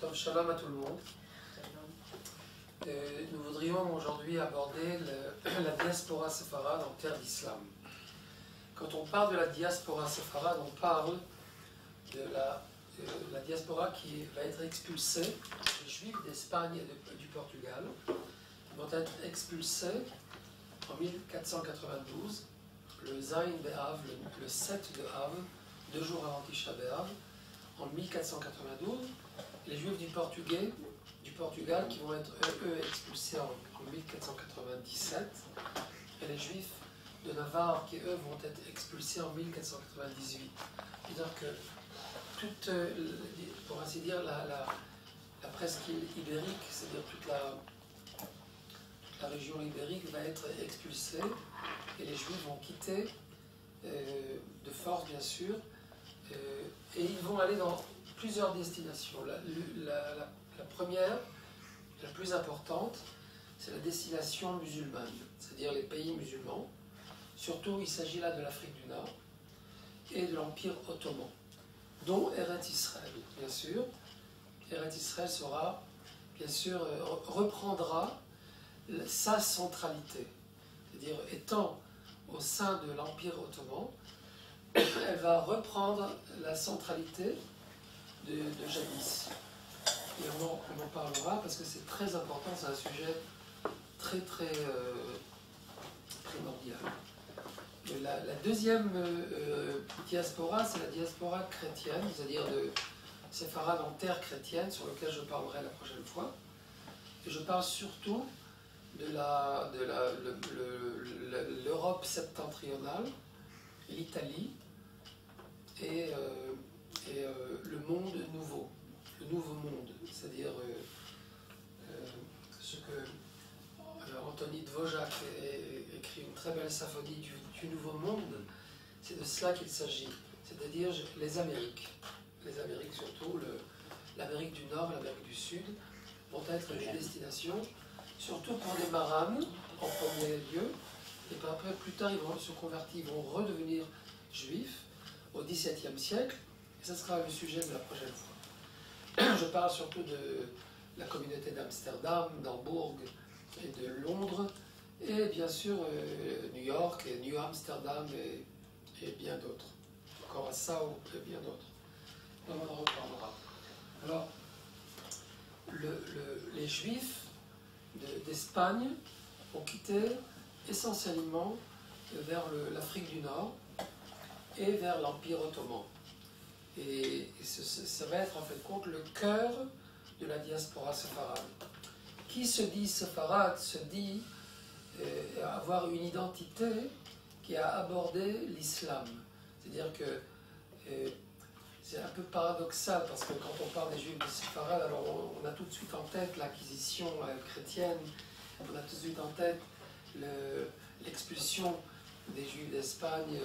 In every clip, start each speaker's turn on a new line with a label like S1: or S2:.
S1: Donc, shalom à tout le monde. Nous voudrions aujourd'hui aborder la diaspora séfarade en terre d'islam. Quand on parle de la diaspora séfarade, on parle de la diaspora qui va être expulsée, les Juifs d'Espagne et du Portugal, qui vont être expulsés en 1492, le Zayn Be'av, le 7 de Av, 2 jours avant Tisha B'Av, en 1492, les Juifs du Portugal qui vont être eux expulsés en 1497, et les Juifs de Navarre qui eux vont être expulsés en 1498. C'est-à-dire que toute, pour ainsi dire, la presqu'île ibérique, c'est-à-dire toute la région ibérique va être expulsée, et les Juifs vont quitter, de force bien sûr, et ils vont aller dans plusieurs destinations. La première, la plus importante, c'est la destination musulmane, c'est-à-dire les pays musulmans. Surtout, il s'agit là de l'Afrique du Nord et de l'Empire ottoman, dont Eretz Israël, bien sûr. Eretz Israël sera, bien sûr, reprendra sa centralité, c'est-à-dire étant au sein de l'Empire ottoman, elle va reprendre la centralité de jadis. Et on en parlera parce que c'est très important, c'est un sujet très primordial. La deuxième diaspora, c'est la diaspora chrétienne, c'est-à-dire de séfarade en terre chrétienne, sur lequel je parlerai la prochaine fois. Et je parle surtout de l'Europe septentrionale, l'Italie et le monde nouveau, le nouveau monde, c'est-à-dire ce que Anthony Dvořák écrit une très belle symphonie du nouveau monde, c'est de cela qu'il s'agit, c'est-à-dire les Amériques surtout, l'Amérique du Nord, l'Amérique du Sud, vont être des destinations, surtout pour les maranes en premier lieu, et puis après plus tard ils vont se convertir, ils vont redevenir juifs au XVIIe siècle, et ça sera le sujet de la prochaine fois. Je parle surtout de la communauté d'Amsterdam, d'Hambourg et de Londres, et bien sûr New York et New Amsterdam et bien d'autres. Encore à Sao et bien d'autres. On en reparlera. Alors, les Juifs d'Espagne ont quitté essentiellement vers l'Afrique du Nord et vers l'Empire ottoman. Et ça va être en fait compte le cœur de la diaspora séfarade. Qui se dit séfarade se dit avoir une identité qui a abordé l'islam. C'est-à-dire que c'est un peu paradoxal parce que quand on parle des Juifs de séfarade, alors on a tout de suite en tête l'acquisition chrétienne, on a tout de suite en tête l'expulsion des Juifs d'Espagne,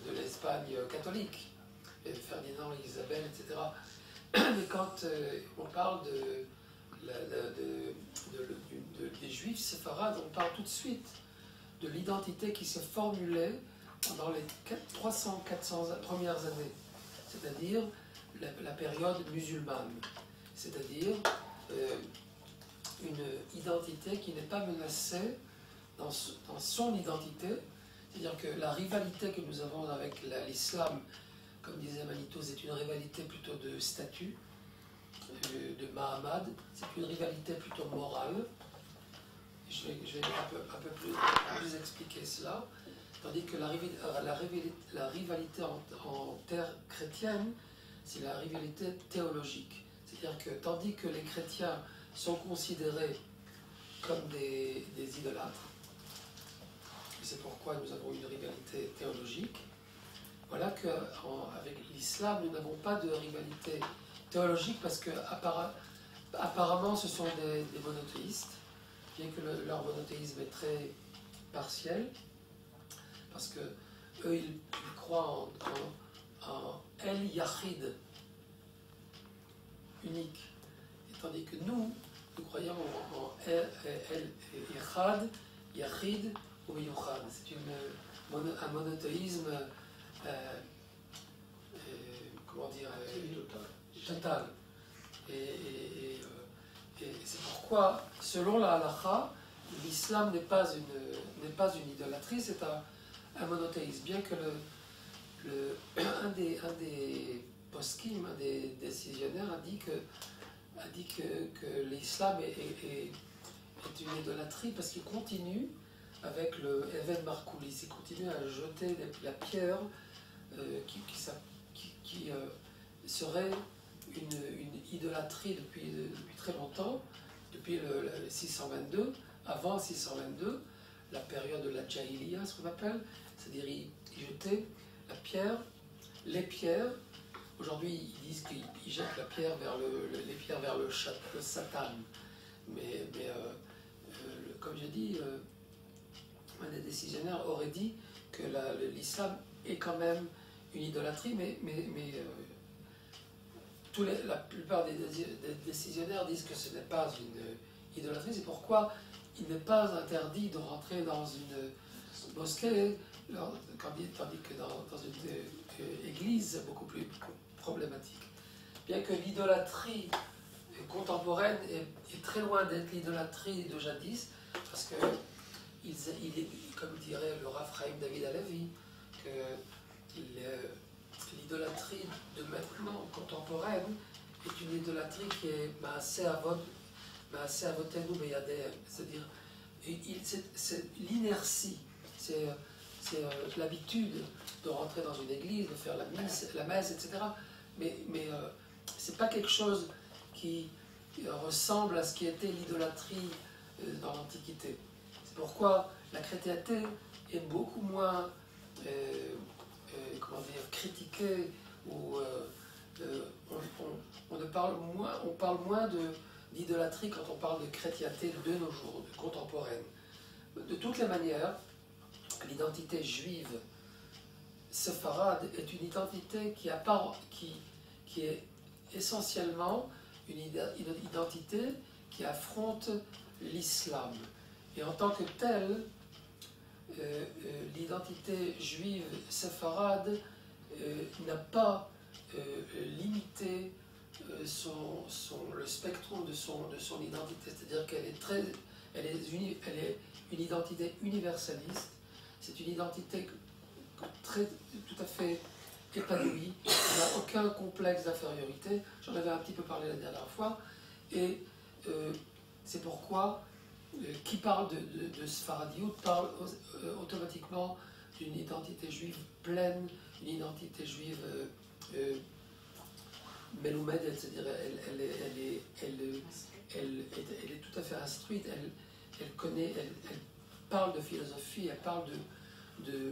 S1: de l'Espagne catholique, Ferdinand, Isabelle, etc. Mais quand on parle des Juifs séfarades, on parle tout de suite de l'identité qui se formulait pendant les 300-400 premières années, c'est-à-dire la période musulmane, c'est-à-dire une identité qui n'est pas menacée dans son identité, c'est-à-dire que la rivalité que nous avons avec l'islam, comme disait Manitou, c'est une rivalité plutôt de statut, de Mahamad, c'est une rivalité plutôt morale. Je vais un peu plus expliquer cela, tandis que la rivalité en terre chrétienne, c'est la rivalité théologique. C'est-à-dire que tandis que les chrétiens sont considérés comme des idolâtres, c'est pourquoi nous avons une rivalité théologique, voilà qu'avec l'islam, nous n'avons pas de rivalité théologique parce que apparemment ce sont des monothéistes, bien que leur monothéisme est très partiel, parce que eux ils croient en El Yachid, unique, et tandis que nous croyons en El Echad, Yachid ou Yuchad. C'est un monothéisme comment dire, total. Et pourquoi, selon la halakha, l'islam n'est pas une idolâtrie, c'est un monothéisme. Bien que un des poskim, un des décisionnaires, a dit que l'islam est une idolâtrie parce qu'il continue avec le Even Markoulis, il continue à jeter la pierre qui serait une idolâtrie depuis très longtemps, depuis le 622, avant 622, la période de la Jahiliya, ce qu'on appelle, c'est-à-dire ils jetaient la pierre, les pierres. Aujourd'hui, ils disent qu'ils jettent la pierre les pierres vers le Satan. Mais comme je dis, un des décisionnaires aurait dit que l'islam est quand même une idolâtrie, mais la plupart des décisionnaires disent que ce n'est pas une idolâtrie. C'est pourquoi il n'est pas interdit de rentrer dans une mosquée, tandis que dans une église, c'est beaucoup plus problématique. Bien que l'idolâtrie contemporaine est très loin d'être l'idolâtrie de jadis, parce que comme dirait le Rav Chaim David Halevi, que l'idolâtrie de maintenant contemporaine est une idolâtrie qui est Maaseh Avotenu Beyadéhem, c'est-à-dire c'est l'inertie, c'est l'habitude de rentrer dans une église, de faire la messe, etc. Mais c'est pas quelque chose qui ressemble à ce qui était l'idolâtrie dans l'Antiquité. C'est pourquoi la chrétienté est beaucoup moins critiquée, ou on parle moins d'idolâtrie quand on parle de chrétienté de nos jours, de contemporaine. De toutes les manières, l'identité juive séfarade est une identité qui est essentiellement une identité qui affronte l'islam. Et en tant que telle, l'identité juive séfarade n'a pas limité le spectre de son identité. C'est-à-dire elle est une identité universaliste. C'est une identité tout à fait épanouie. Il n'y a aucun complexe d'infériorité. J'en avais un petit peu parlé la dernière fois. Et c'est pourquoi qui parle de Sfaradiout parle automatiquement d'une identité juive pleine, une identité juive meloumed, c'est-à-dire elle est tout à fait instruite, elle connaît, elle parle de philosophie, elle parle de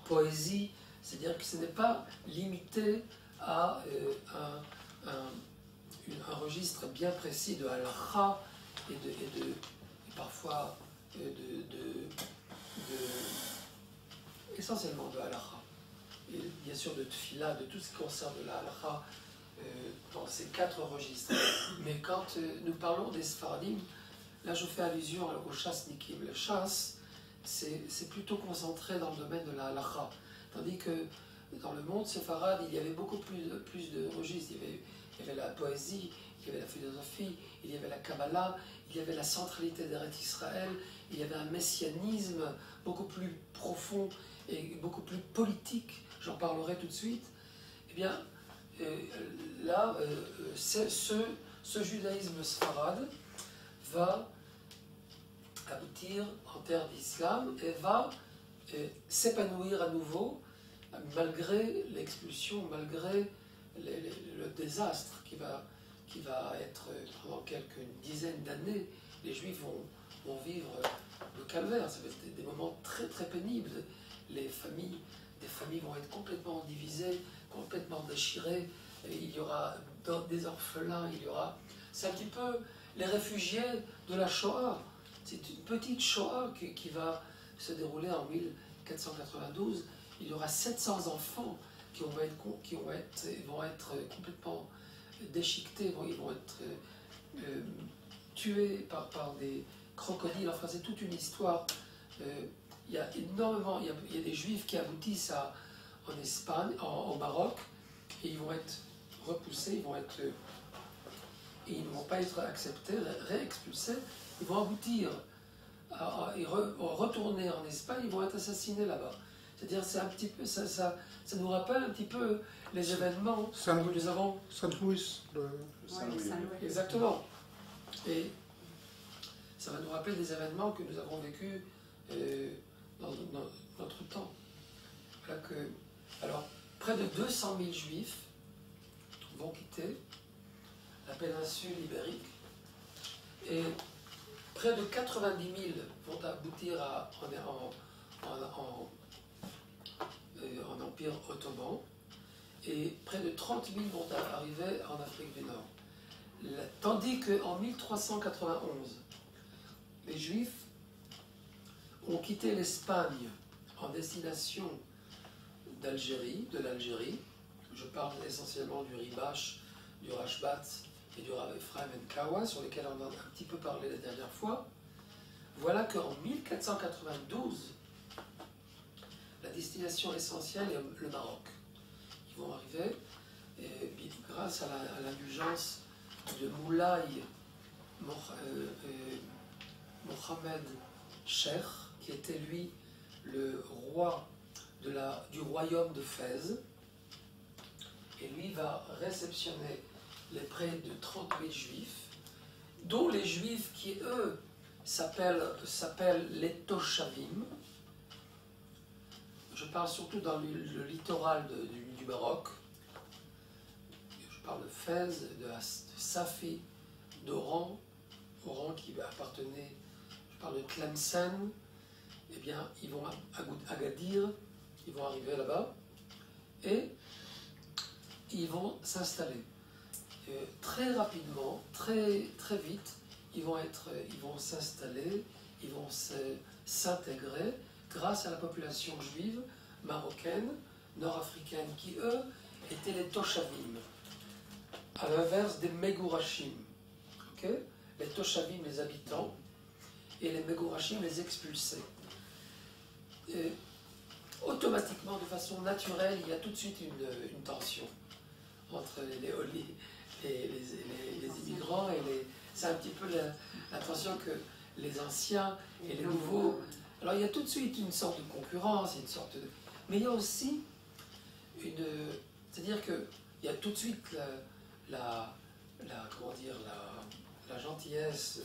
S1: poésie, c'est-à-dire que ce n'est pas limité à un registre bien précis de halakha et parfois essentiellement de halakha. Et bien sûr de tfila, de tout ce qui concerne la halakha dans ces 4 registres. Mais quand nous parlons des Sfaradim, là je fais allusion au chassnikim. Le chasse, c'est plutôt concentré dans le domaine de la halakha. Tandis que dans le monde séfarade, il y avait beaucoup plus de registres. Il y avait la poésie, il y avait la philosophie, il y avait la Kabbalah, il y avait la centralité d'Eretz Israël, il y avait un messianisme beaucoup plus profond et beaucoup plus politique, j'en parlerai tout de suite. Eh bien, là, ce judaïsme sfarade va aboutir en terre d'islam et va s'épanouir à nouveau malgré l'expulsion, malgré le désastre qui va être pendant quelques dizaines d'années. Les Juifs vont vivre le calvaire, ça va être des moments très très pénibles. Des familles vont être complètement divisées, complètement déchirées. Et il y aura des orphelins, c'est un petit peu les réfugiés de la Shoah. C'est une petite Shoah qui va se dérouler en 1492. Il y aura 700 enfants qui vont être complètement déchiquetés, ils vont être tués par des crocodiles. Enfin, c'est toute une histoire. Il y a énormément, il y a des Juifs qui aboutissent en Espagne, au Maroc, et ils vont être repoussés, et ils ne vont pas être acceptés, réexpulsés, ils vont aboutir à retourner en Espagne, ils vont être assassinés là-bas. C'est-à-dire, c'est un petit peu, ça nous rappelle un petit peu les événements que nous avons.
S2: Saint-Louis,
S3: Saint-Louis.
S1: Exactement. Et ça va nous rappeler des événements que nous avons vécus dans notre temps. Voilà que, alors, près de 200 000 juifs vont quitter la péninsule ibérique et près de 90 000 vont aboutir en Empire ottoman et près de 30 000 vont arriver en Afrique du Nord. Tandis qu'en 1391, les Juifs ont quitté l'Espagne en destination de l'Algérie. Je parle essentiellement du Ribache, du Rashbat et du Rav Ephraim Kawa, sur lesquels on a un petit peu parlé la dernière fois. Voilà qu'en 1492, la destination essentielle est le Maroc. Ils vont arriver, et grâce à l'indulgence de Moulay Mohamed Cheikh, qui était lui le roi du royaume de Fès, et lui va réceptionner les près de 30 000 juifs, dont les juifs qui, eux, s'appellent les Toshavim. Je parle surtout dans le littoral du Maroc. Je parle de Fès, de Safi, d'Oran, Oran qui appartenait, je parle de Tlemcen. Eh bien, ils vont à Agadir, ils vont arriver là-bas et ils vont s'installer. Très rapidement, très vite, ils vont s'installer, ils vont s'intégrer grâce à la population juive marocaine, nord-africaine, qui eux étaient les Toshavim, à l'inverse des Megourachim. Okay? Les Toshavim, les habitants, et les Megourachim, les expulsés. Et automatiquement, de façon naturelle, il y a tout de suite une tension entre les immigrants et c'est un petit peu la tension que les anciens et les nouveaux. Alors il y a tout de suite une sorte de concurrence, mais il y a aussi c'est-à-dire que il y a tout de suite la gentillesse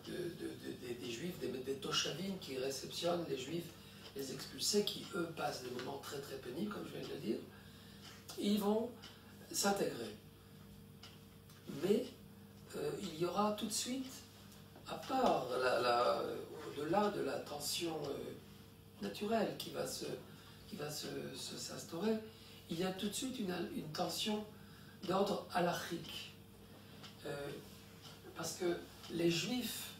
S1: des juifs, des Toshavim qui réceptionnent les juifs, les expulsés, qui eux passent des moments très pénibles, comme je viens de le dire. Ils vont s'intégrer. Mais il y aura tout de suite, à part au-delà de la tension naturelle qui va s'instaurer, il y a tout de suite une tension d'ordre halachique. Parce que les Juifs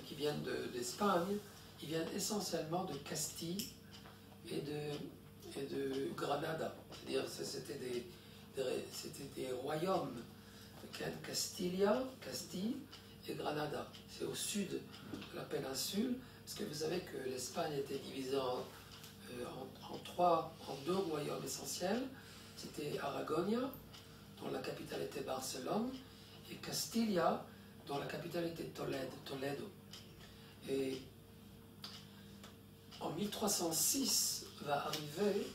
S1: qui viennent d'Espagne, ils viennent essentiellement de Castille et de Granada. C'est-à-dire c'était des royaumes, Castille et Granada. C'est au sud de la péninsule, parce que vous savez que l'Espagne était divisée en deux royaumes essentiels. C'était Aragonia, dont la capitale était Barcelone, et Castilla, dont la capitale était Toledo. Et en 1306 va arriver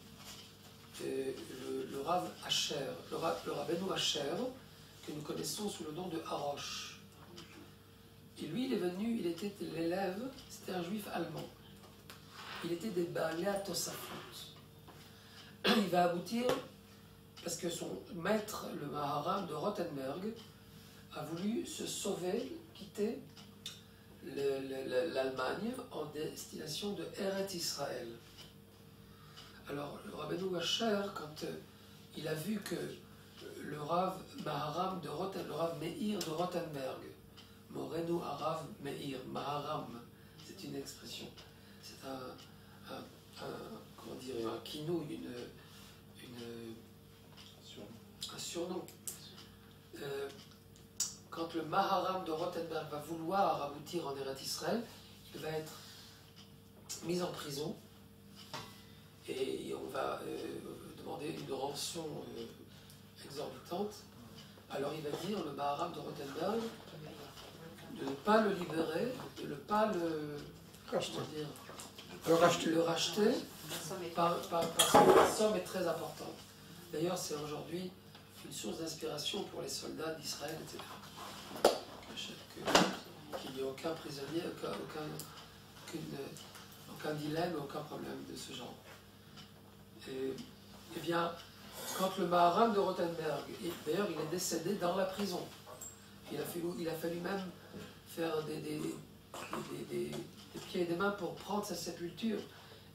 S1: le Rav Asher, le Rabbeinu Asher, que nous connaissons sous le nom de Harosh. Et lui, il est venu, il était l'élève, c'était un juif allemand. Il était des Baalei Tosafot. Il va aboutir, parce que son maître, le Maharam de Rothenberg, a voulu se sauver, quitter l'Allemagne en destination de Eretz Israël. Alors, le Rabbeinu Asher, quand il a vu que le Rav Maharam le Rav Meir de Rothenberg, Morenu Arav Meir, Maharam, c'est une expression, c'est comment dire, un kinou, un surnom. Quand le Maharam de Rothenberg va vouloir aboutir en Eretz Israël, il va être mis en prison et on va demander une rançon exorbitante alors il va dire, le Maharam de Rothenberg, de ne pas le libérer, de ne pas le racheter parce que la somme est très importante. D'ailleurs, c'est aujourd'hui une source d'inspiration pour les soldats d'Israël, etc. Qu'il n'y ait aucun prisonnier, aucun dilemme, aucun problème de ce genre. Et bien, quand le Maharam de Rothenberg, d'ailleurs il est décédé dans la prison, il a fallu même faire des pieds et des mains pour prendre sa sépulture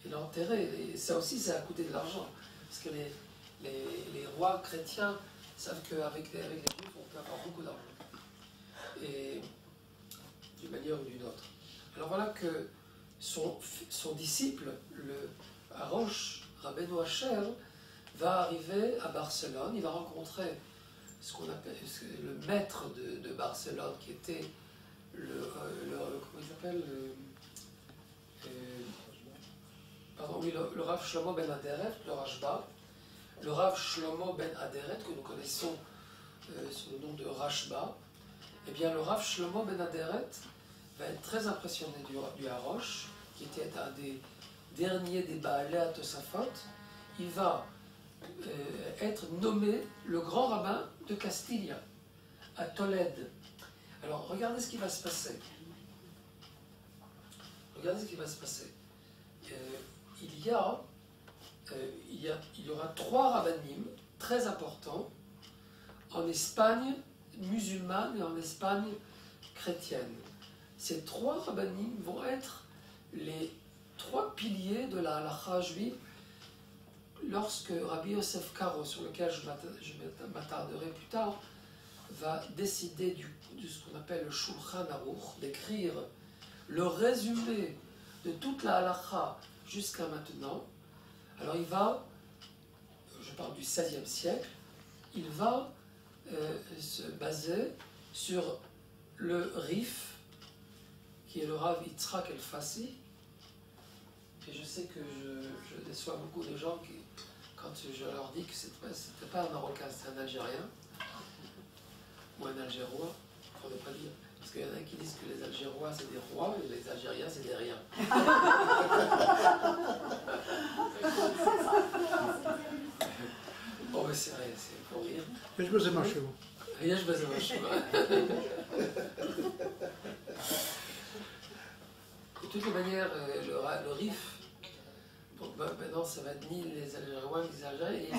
S1: et l'enterrer. Et ça aussi, ça a coûté de l'argent. Parce que les rois chrétiens savent qu'avec les Juifs, on peut avoir beaucoup d'argent. Et d'une manière ou d'une autre. Alors voilà que son disciple, le Arosh Rabbeinu Asher, va arriver à Barcelone. Il va rencontrer ce qu'on appelle le maître de Barcelone, qui était comment il s'appelle le Rav Shlomo ben Aderet, le Rashba, le Rav Shlomo ben Aderet, que nous connaissons sous le nom de Rashba. Eh bien, le Rav Shlomo ben Aderet va être très impressionné du Harosh, qui était un des derniers des Baalei HaTosafot. Il va être nommé le grand rabbin de Castilla, à Tolède. Alors, regardez ce qui va se passer. Regardez ce qui va se passer. Il y aura 3 rabbinim très importants en Espagne musulmane et en Espagne chrétienne. Ces 3 rabbinim vont être les 3 piliers de la halakha juive lorsque Rabbi Yosef Karo, sur lequel je m'attarderai plus tard, va décider de ce qu'on appelle le Shulchan Aruch, d'écrire le résumé de toute la halakha jusqu'à maintenant. Alors il va, je parle du XVIe siècle, il va se baser sur le Rif, qui est le Rav Yitzhak El-Fassi. Et je sais que je déçois beaucoup de gens qui, quand je leur dis que c'était pas un Marocain, c'était un Algérien, ou un Algérois, il ne faudrait pas dire. Parce qu'il y en a qui disent que les Algérois c'est des rois et les Algériens c'est des riens. Oh, mais c'est rien, c'est pour rire.
S2: Je me suis marché.
S1: Rien, je me suis marché. De toutes les manières, le Rif, donc maintenant ça va être ni les Algérois ni les Algériens,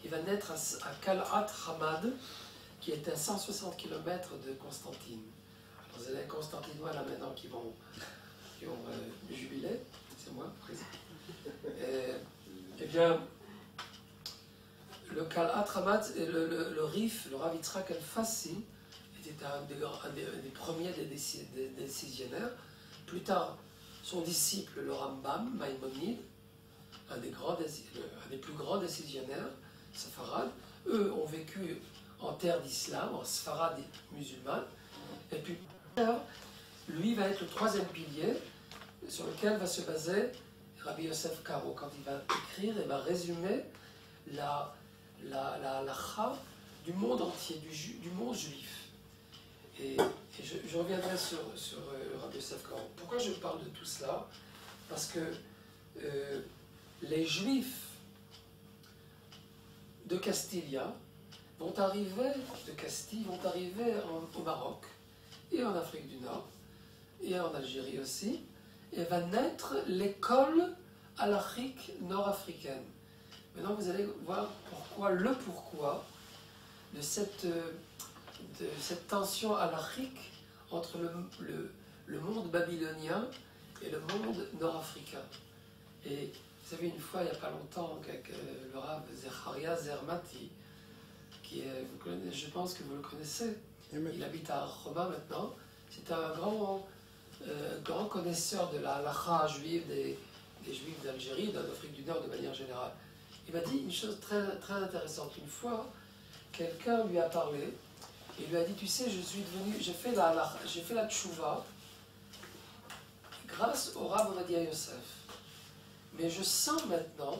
S1: il va naître à Kal'at Hamad, qui est à 160 km de Constantine. Alors, vous avez les Constantinois là maintenant qui ont jubilé, c'est moi, président. Eh bien, le Kal'at Hamad, le Rif, le Rav Yitzhak El-Fassi, était un des premiers des décisionnaires. Plus tard, son disciple, le Rambam, Maïmonide, un des plus grands décisionnaires, Sepharad, eux ont vécu en terre d'islam, en Sepharad musulmane, et puis lui va être le 3e pilier sur lequel va se baser Rabbi Yosef Karo quand il va écrire et va résumer la halakha du monde entier, du monde juif. Et je reviendrai sur Rabbi Yosef Karo. Pourquoi je parle de tout cela? Parce que les Juifs de Castilla vont arriver au Maroc et en Afrique du Nord et en Algérie aussi, et va naître l'école halachique nord-africaine. Maintenant, vous allez voir pourquoi de cette tension halachique entre le monde babylonien et le monde nord-africain. Et vous savez, une fois, il n'y a pas longtemps, le Rav Zecharia Zermati, je pense que vous le connaissez, il habite à Roma maintenant, c'est un grand connaisseur de la halakha juive, des Juifs d'Algérie, d'Afrique du Nord de manière générale. Il m'a dit une chose très, très intéressante. Une fois, quelqu'un lui a parlé, et il lui a dit, tu sais, j'ai fait la tchouva grâce au Rav Ovadia Yosef. Mais je sens maintenant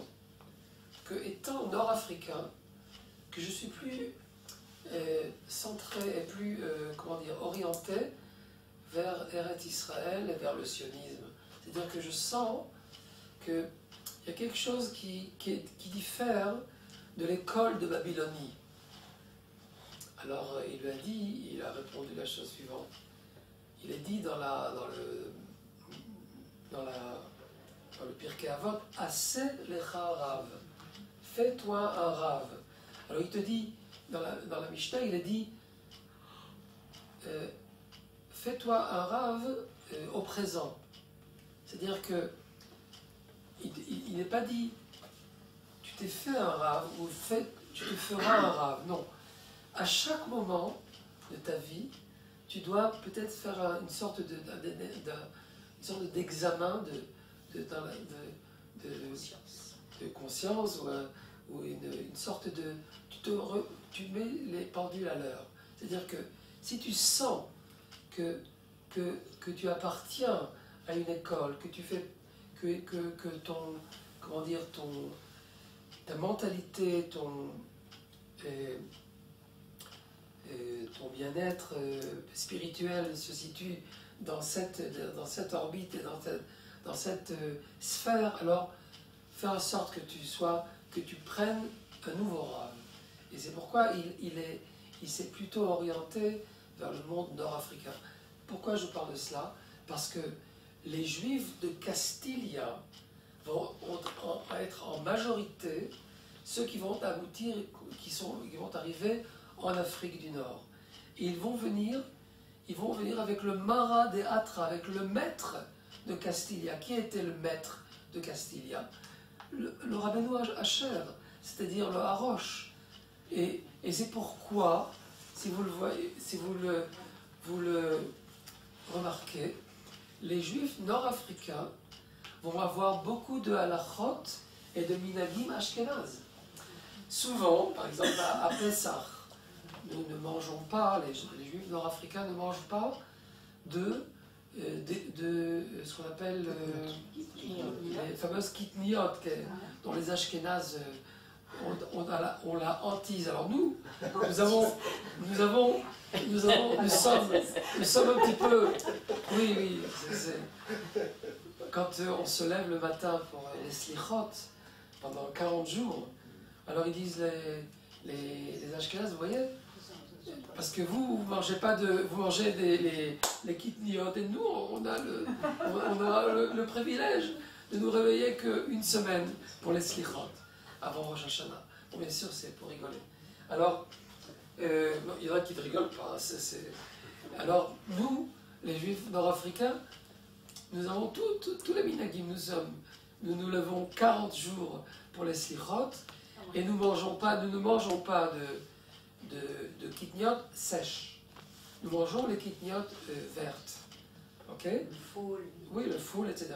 S1: que, étant nord-africain, que je suis plus centré et plus, comment dire, orienté vers Eretz Israël et vers le sionisme. C'est-à-dire que je sens qu'il y a quelque chose qui diffère de l'école de Babylonie. Alors il lui a dit, il a répondu la chose suivante. Il est dit dans le Pirkei Avot, Assez lecha rav, fais-toi un rav. Alors il te dit, dans la Mishnah, il est dit, fais-toi un rav au présent. C'est-à-dire que il n'est pas dit, tu t'es fait un rav ou tu te feras un rav. Non. À chaque moment de ta vie, tu dois peut-être faire une sorte d'examen de conscience ou une sorte de... Tu mets les pendules à l'heure. C'est-à-dire que si tu sens que tu appartiens à une école, que tu fais que ton, comment dire, ta mentalité, ton bien-être spirituel se situe dans cette orbite et dans cette sphère, alors fais en sorte que tu prennes un nouveau rôle. Et c'est pourquoi il s'est plutôt orienté vers le monde nord-africain. Pourquoi je parle de cela? Parce que les Juifs de Castilia vont être en majorité ceux qui vont aboutir, qui vont arriver en Afrique du Nord. Et ils vont venir avec le Mara des Atra, avec le maître de Castilia. Qui était le maître de Castilia? Le Rabbeinu Asher, c'est-à-dire le Harosh. Et c'est pourquoi, si vous le voyez, si vous le remarquez, les Juifs nord-africains vont avoir beaucoup de halachot et de minagim ashkenaz. Souvent, par exemple à Pessah, nous ne mangeons pas, les Juifs nord-africains ne mangent pas de ce qu'on appelle les fameuses kitniot, dont les ashkénazes on la hantise. Alors nous sommes un petit peu, oui, quand on se lève le matin pour les slichot pendant 40 jours, alors ils disent les ashkénazes, vous voyez, parce que vous mangez les kitniot, et nous on a le privilège de nous réveiller qu'une semaine pour les slichot avant Rosh Hashanah. Bon, bien sûr, c'est pour rigoler. Alors, il y en a qui ne rigolent pas. Alors, nous, les Juifs nord-africains, nous avons tous les minagim. Nous levons 40 jours pour les slichot et nous ne mangeons pas de kitniot sèches. Nous mangeons les kitniot vertes. Ok?
S2: Le foule.
S1: Oui, le foule, etc.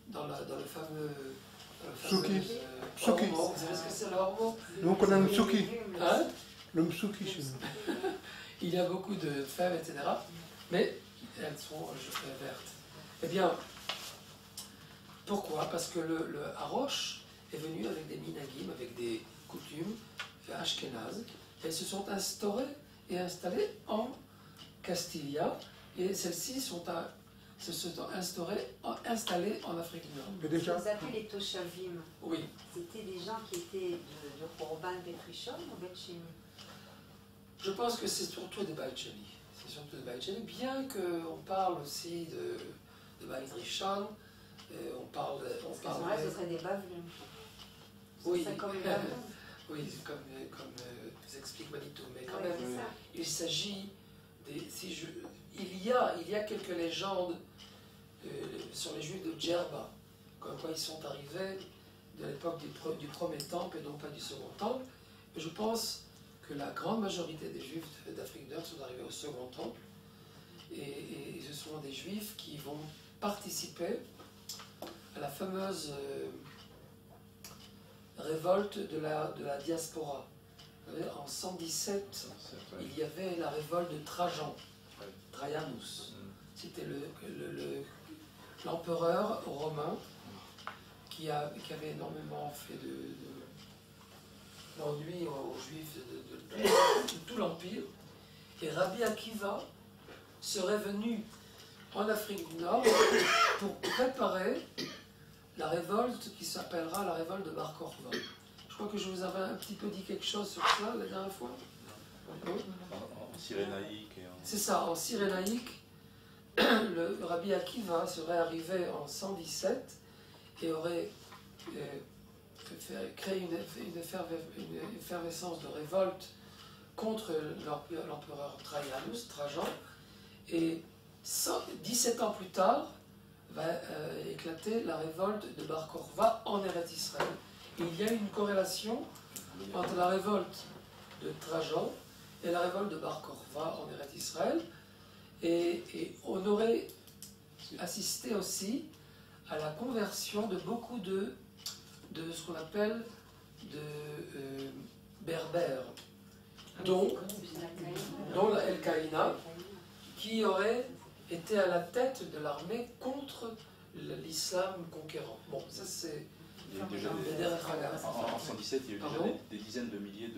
S1: Dans le fameux...
S3: Msuki.
S1: Vous savez ce que c'est le hormo?
S3: Donc on a le msuki.
S1: Hein?
S3: Le msuki chez nous.
S1: Il y a beaucoup de fèves, etc. Mais elles sont vertes. Eh bien, pourquoi? Parce que le Harosh est venu avec des minagim, avec des coutumes ashkénazes. Elles se sont instaurées et installées en Castilia. Et celles-ci se sont installées en Afrique du Nord.
S3: Mais déjà,
S2: Vous appelez les Toshavim.
S1: Oui.
S2: C'était des gens qui étaient de Korban Betrishon ou Bet-Sheni?
S1: Je pense que c'est surtout des Beit Sheni. C'est surtout des Beit Sheni, bien qu'on parle aussi de Beit Rishon. On parle.
S2: Ce serait des Bavlum.
S1: Oui.
S2: C'est comme les Bavlum.
S1: Oui, comme vous explique Manitou. Mais quand
S2: Oui,
S1: même,
S2: c'est ça.
S1: il s'agit il y a quelques légendes sur les Juifs de Djerba, comme quoi ils sont arrivés de l'époque du premier temple et non pas du second temple. Et je pense que la grande majorité des Juifs d'Afrique du Nord sont arrivés au second temple. Et ce sont des Juifs qui vont participer à la fameuse révolte de la diaspora. En 117, il y avait la révolte de Trajan, Trajanus. C'était l'empereur romain qui avait énormément fait d'ennuis aux Juifs de tout l'Empire. Et Rabbi Akiva serait venu en Afrique du Nord pour préparer la révolte qui s'appellera la révolte de Bar Kokhba. Je crois que je vous avais un petit peu dit quelque chose sur ça la dernière fois. Oui.
S4: En cyrénaïque.
S1: C'est ça, en cyrénaïque, le Rabbi Akiva serait arrivé en 117 et aurait créé une effervescence de révolte contre l'empereur Trajan, et 17 ans plus tard va éclater la révolte de Bar Kokhba en Eretz Israël. Et il y a une corrélation entre la révolte de Trajan et la révolte de Bar Kokhba en Eretz Israël, et on aurait assisté aussi à la conversion de beaucoup de ce qu'on appelle de berbères, dont la El Qaïna, qui aurait été à la tête de l'armée contre l'islam conquérant. Bon, ça c'est...
S4: En 117, il y a eu déjà
S1: Pardon,
S4: des dizaines de milliers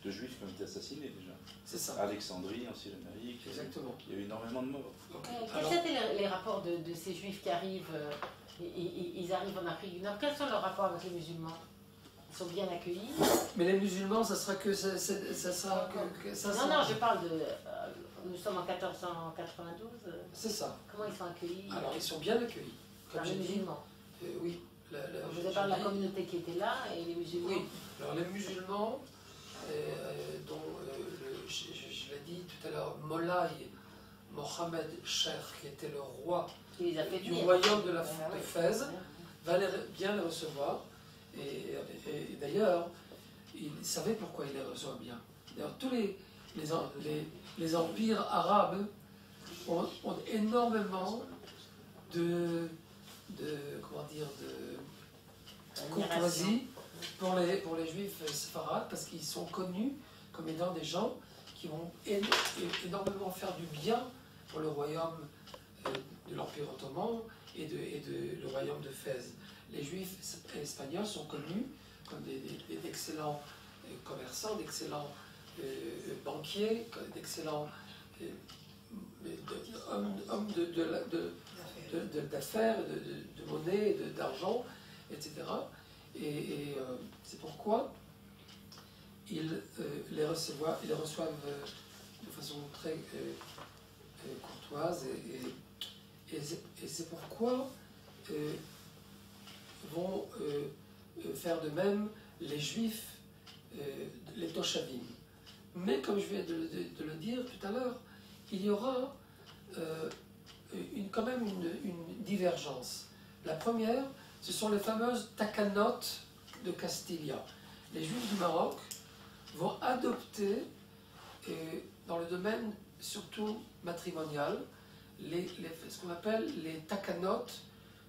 S4: de juifs qui ont été assassinés déjà.
S1: c'est ça.
S4: À Alexandrie, en Cyrénaïque,
S1: Exactement.
S4: il y a eu énormément de morts.
S1: Alors,
S5: Quels étaient les rapports de ces juifs qui arrivent ils arrivent en Afrique du Nord? Quels sont leurs rapports avec les musulmans? Ils sont bien accueillis?
S1: mais les musulmans, ça sera que ça sera que ça.
S5: Non, je parle de... nous sommes en 1492.
S1: C'est ça.
S5: Comment ils sont accueillis
S1: Alors ils sont bien accueillis, comme
S5: par
S1: j'ai
S5: les
S1: dit.
S5: musulmans?
S1: Oui.
S5: Je vous ai parlé de la communauté qui était là et les musulmans.
S1: Oui. Alors les musulmans, dont je l'ai dit tout à l'heure, Moulay Mohamed Cheikh, qui était le roi
S5: Qui les a fait
S1: du
S5: venir.
S1: royaume de
S5: oui.
S1: Fès, va bien les recevoir. Et d'ailleurs, il savait pourquoi il les reçoit bien. D'ailleurs, tous les empires arabes ont énormément de courtoisie pour les juifs séfarades, parce qu'ils sont connus comme étant des gens qui vont énormément faire du bien pour le royaume de l'Empire ottoman et le royaume de Fès. Les juifs espagnols sont connus comme d'excellents commerçants, d'excellents banquiers, d'excellents hommes d'affaires, de monnaie, d'argent, etc. Et c'est pourquoi ils les reçoivent de façon très courtoise, et c'est pourquoi vont faire de même les juifs, les Toshavim. Mais comme je viens de le dire tout à l'heure, il y aura quand même une divergence. La première, ce sont les fameuses takanot de Castilla. Les juifs du Maroc vont adopter, dans le domaine surtout matrimonial, ce qu'on appelle les takanot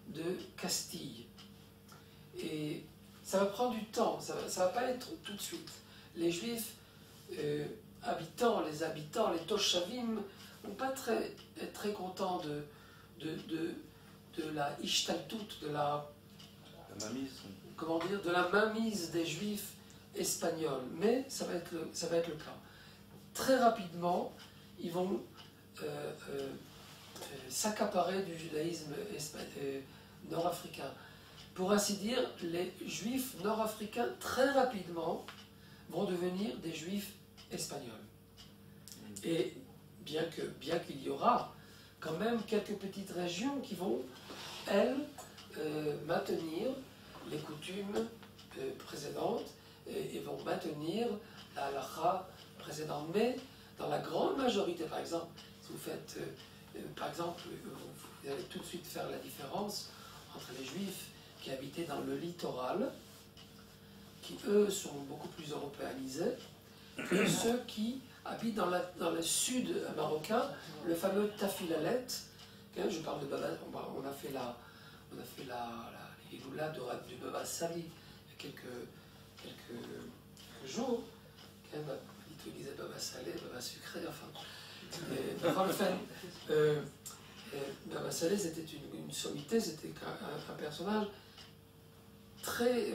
S1: de Castille. Et ça va prendre du temps, ça ne va pas être tout de suite. Les juifs les habitants, les Toshavim, ne vont pas être très contents de la ishtaltout, de la mainmise des juifs espagnols. Mais ça va être le cas. Très rapidement, ils vont s'accaparer du judaïsme nord-africain. Pour ainsi dire, les juifs nord-africains, très rapidement, vont devenir des juifs espagnols. Et bien qu'il y aura quand même quelques petites régions qui vont, elles, maintenir les coutumes précédentes et vont maintenir la halakha précédente. Mais dans la grande majorité, par exemple, si vous faites, vous allez tout de suite faire la différence entre les juifs qui habitaient dans le littoral, qui eux sont beaucoup plus européanisés, que ceux qui habitent dans le sud marocain, le fameux Tafilalet. Je parle de Baba, on a fait la Iloula du Baba Sali il y a quelques jours. On disait Baba Salé, Baba Sucré, enfin. Baba Salé, c'était une sommité, c'était un personnage très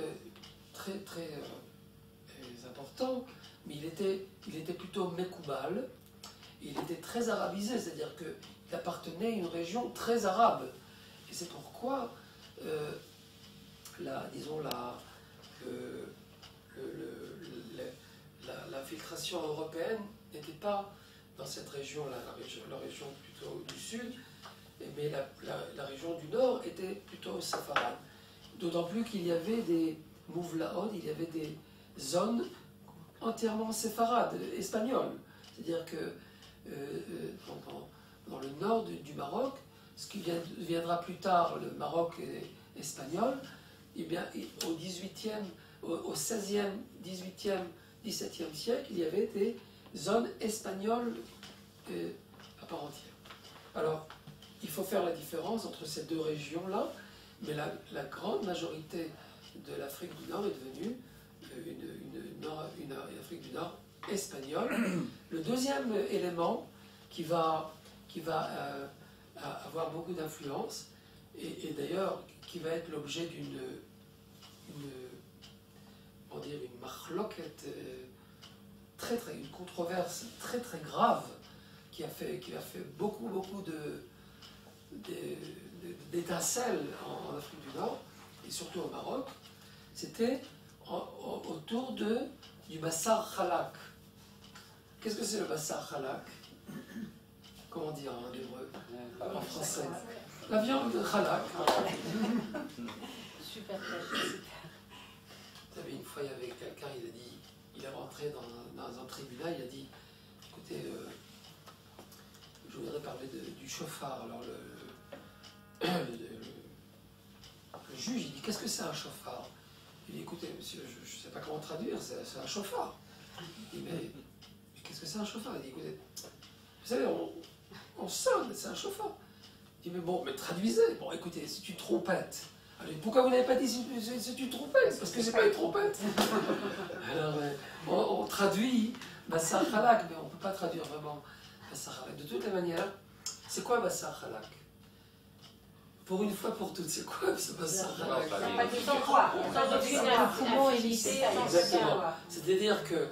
S1: important, mais il était plutôt Mekoubal, il était très arabisé, c'est-à-dire qu'il appartenait à une région très arabe. Et c'est pourquoi, l'infiltration européenne n'était pas dans cette région-là, la région plutôt du sud, mais la région du nord était plutôt séfarade. D'autant plus qu'il y avait des mouvlaon, il y avait des zones entièrement séfarades, espagnoles. C'est-à-dire que dans le nord du Maroc, ce qui viendra plus tard, le Maroc espagnol, eh bien, au 18e, au 16e, 18e, 17e siècle, il y avait des zones espagnoles à part entière. Alors, il faut faire la différence entre ces deux régions-là, mais la grande majorité de l'Afrique du Nord est devenue une Afrique du Nord espagnole. Le deuxième élément qui va avoir beaucoup d'influence, et d'ailleurs qui va être l'objet d'une machloket, une controverse très très grave qui a fait beaucoup d'étincelles en Afrique du Nord et surtout au Maroc, c'était autour du Bassar Khalak. Qu'est-ce que c'est le Bassar Khalak? Comment dire en hébreu, en français? La viande de Khalak.
S5: Super.
S1: Vous savez, une fois, il y avait quelqu'un, il est rentré dans un tribunal, il a dit, écoutez, je voudrais parler du chauffard. Alors le juge, il dit, qu'est-ce que c'est un chauffard? Il dit, écoutez, monsieur, je ne sais pas comment traduire, c'est un chauffard. Il dit, mais qu'est-ce que c'est un chauffard? Il dit, écoutez, vous savez, on sonne, c'est un chauffard. Il dit, mais bon, mais traduisez. Bon, écoutez, c'est une trompette. Alors, pourquoi vous n'avez pas dit c'est une trompette? Parce que c'est pas une trompette. Alors, on traduit Bassar Khalak, mais on ne peut pas traduire vraiment Bassar Khalak. De toutes les manières, c'est quoi Bassar Khalak? Pour une fois pour toutes, c'est quoi ce Bassar Khalak?
S5: Le poumon est lissé.
S1: Exactement. C'est-à-dire que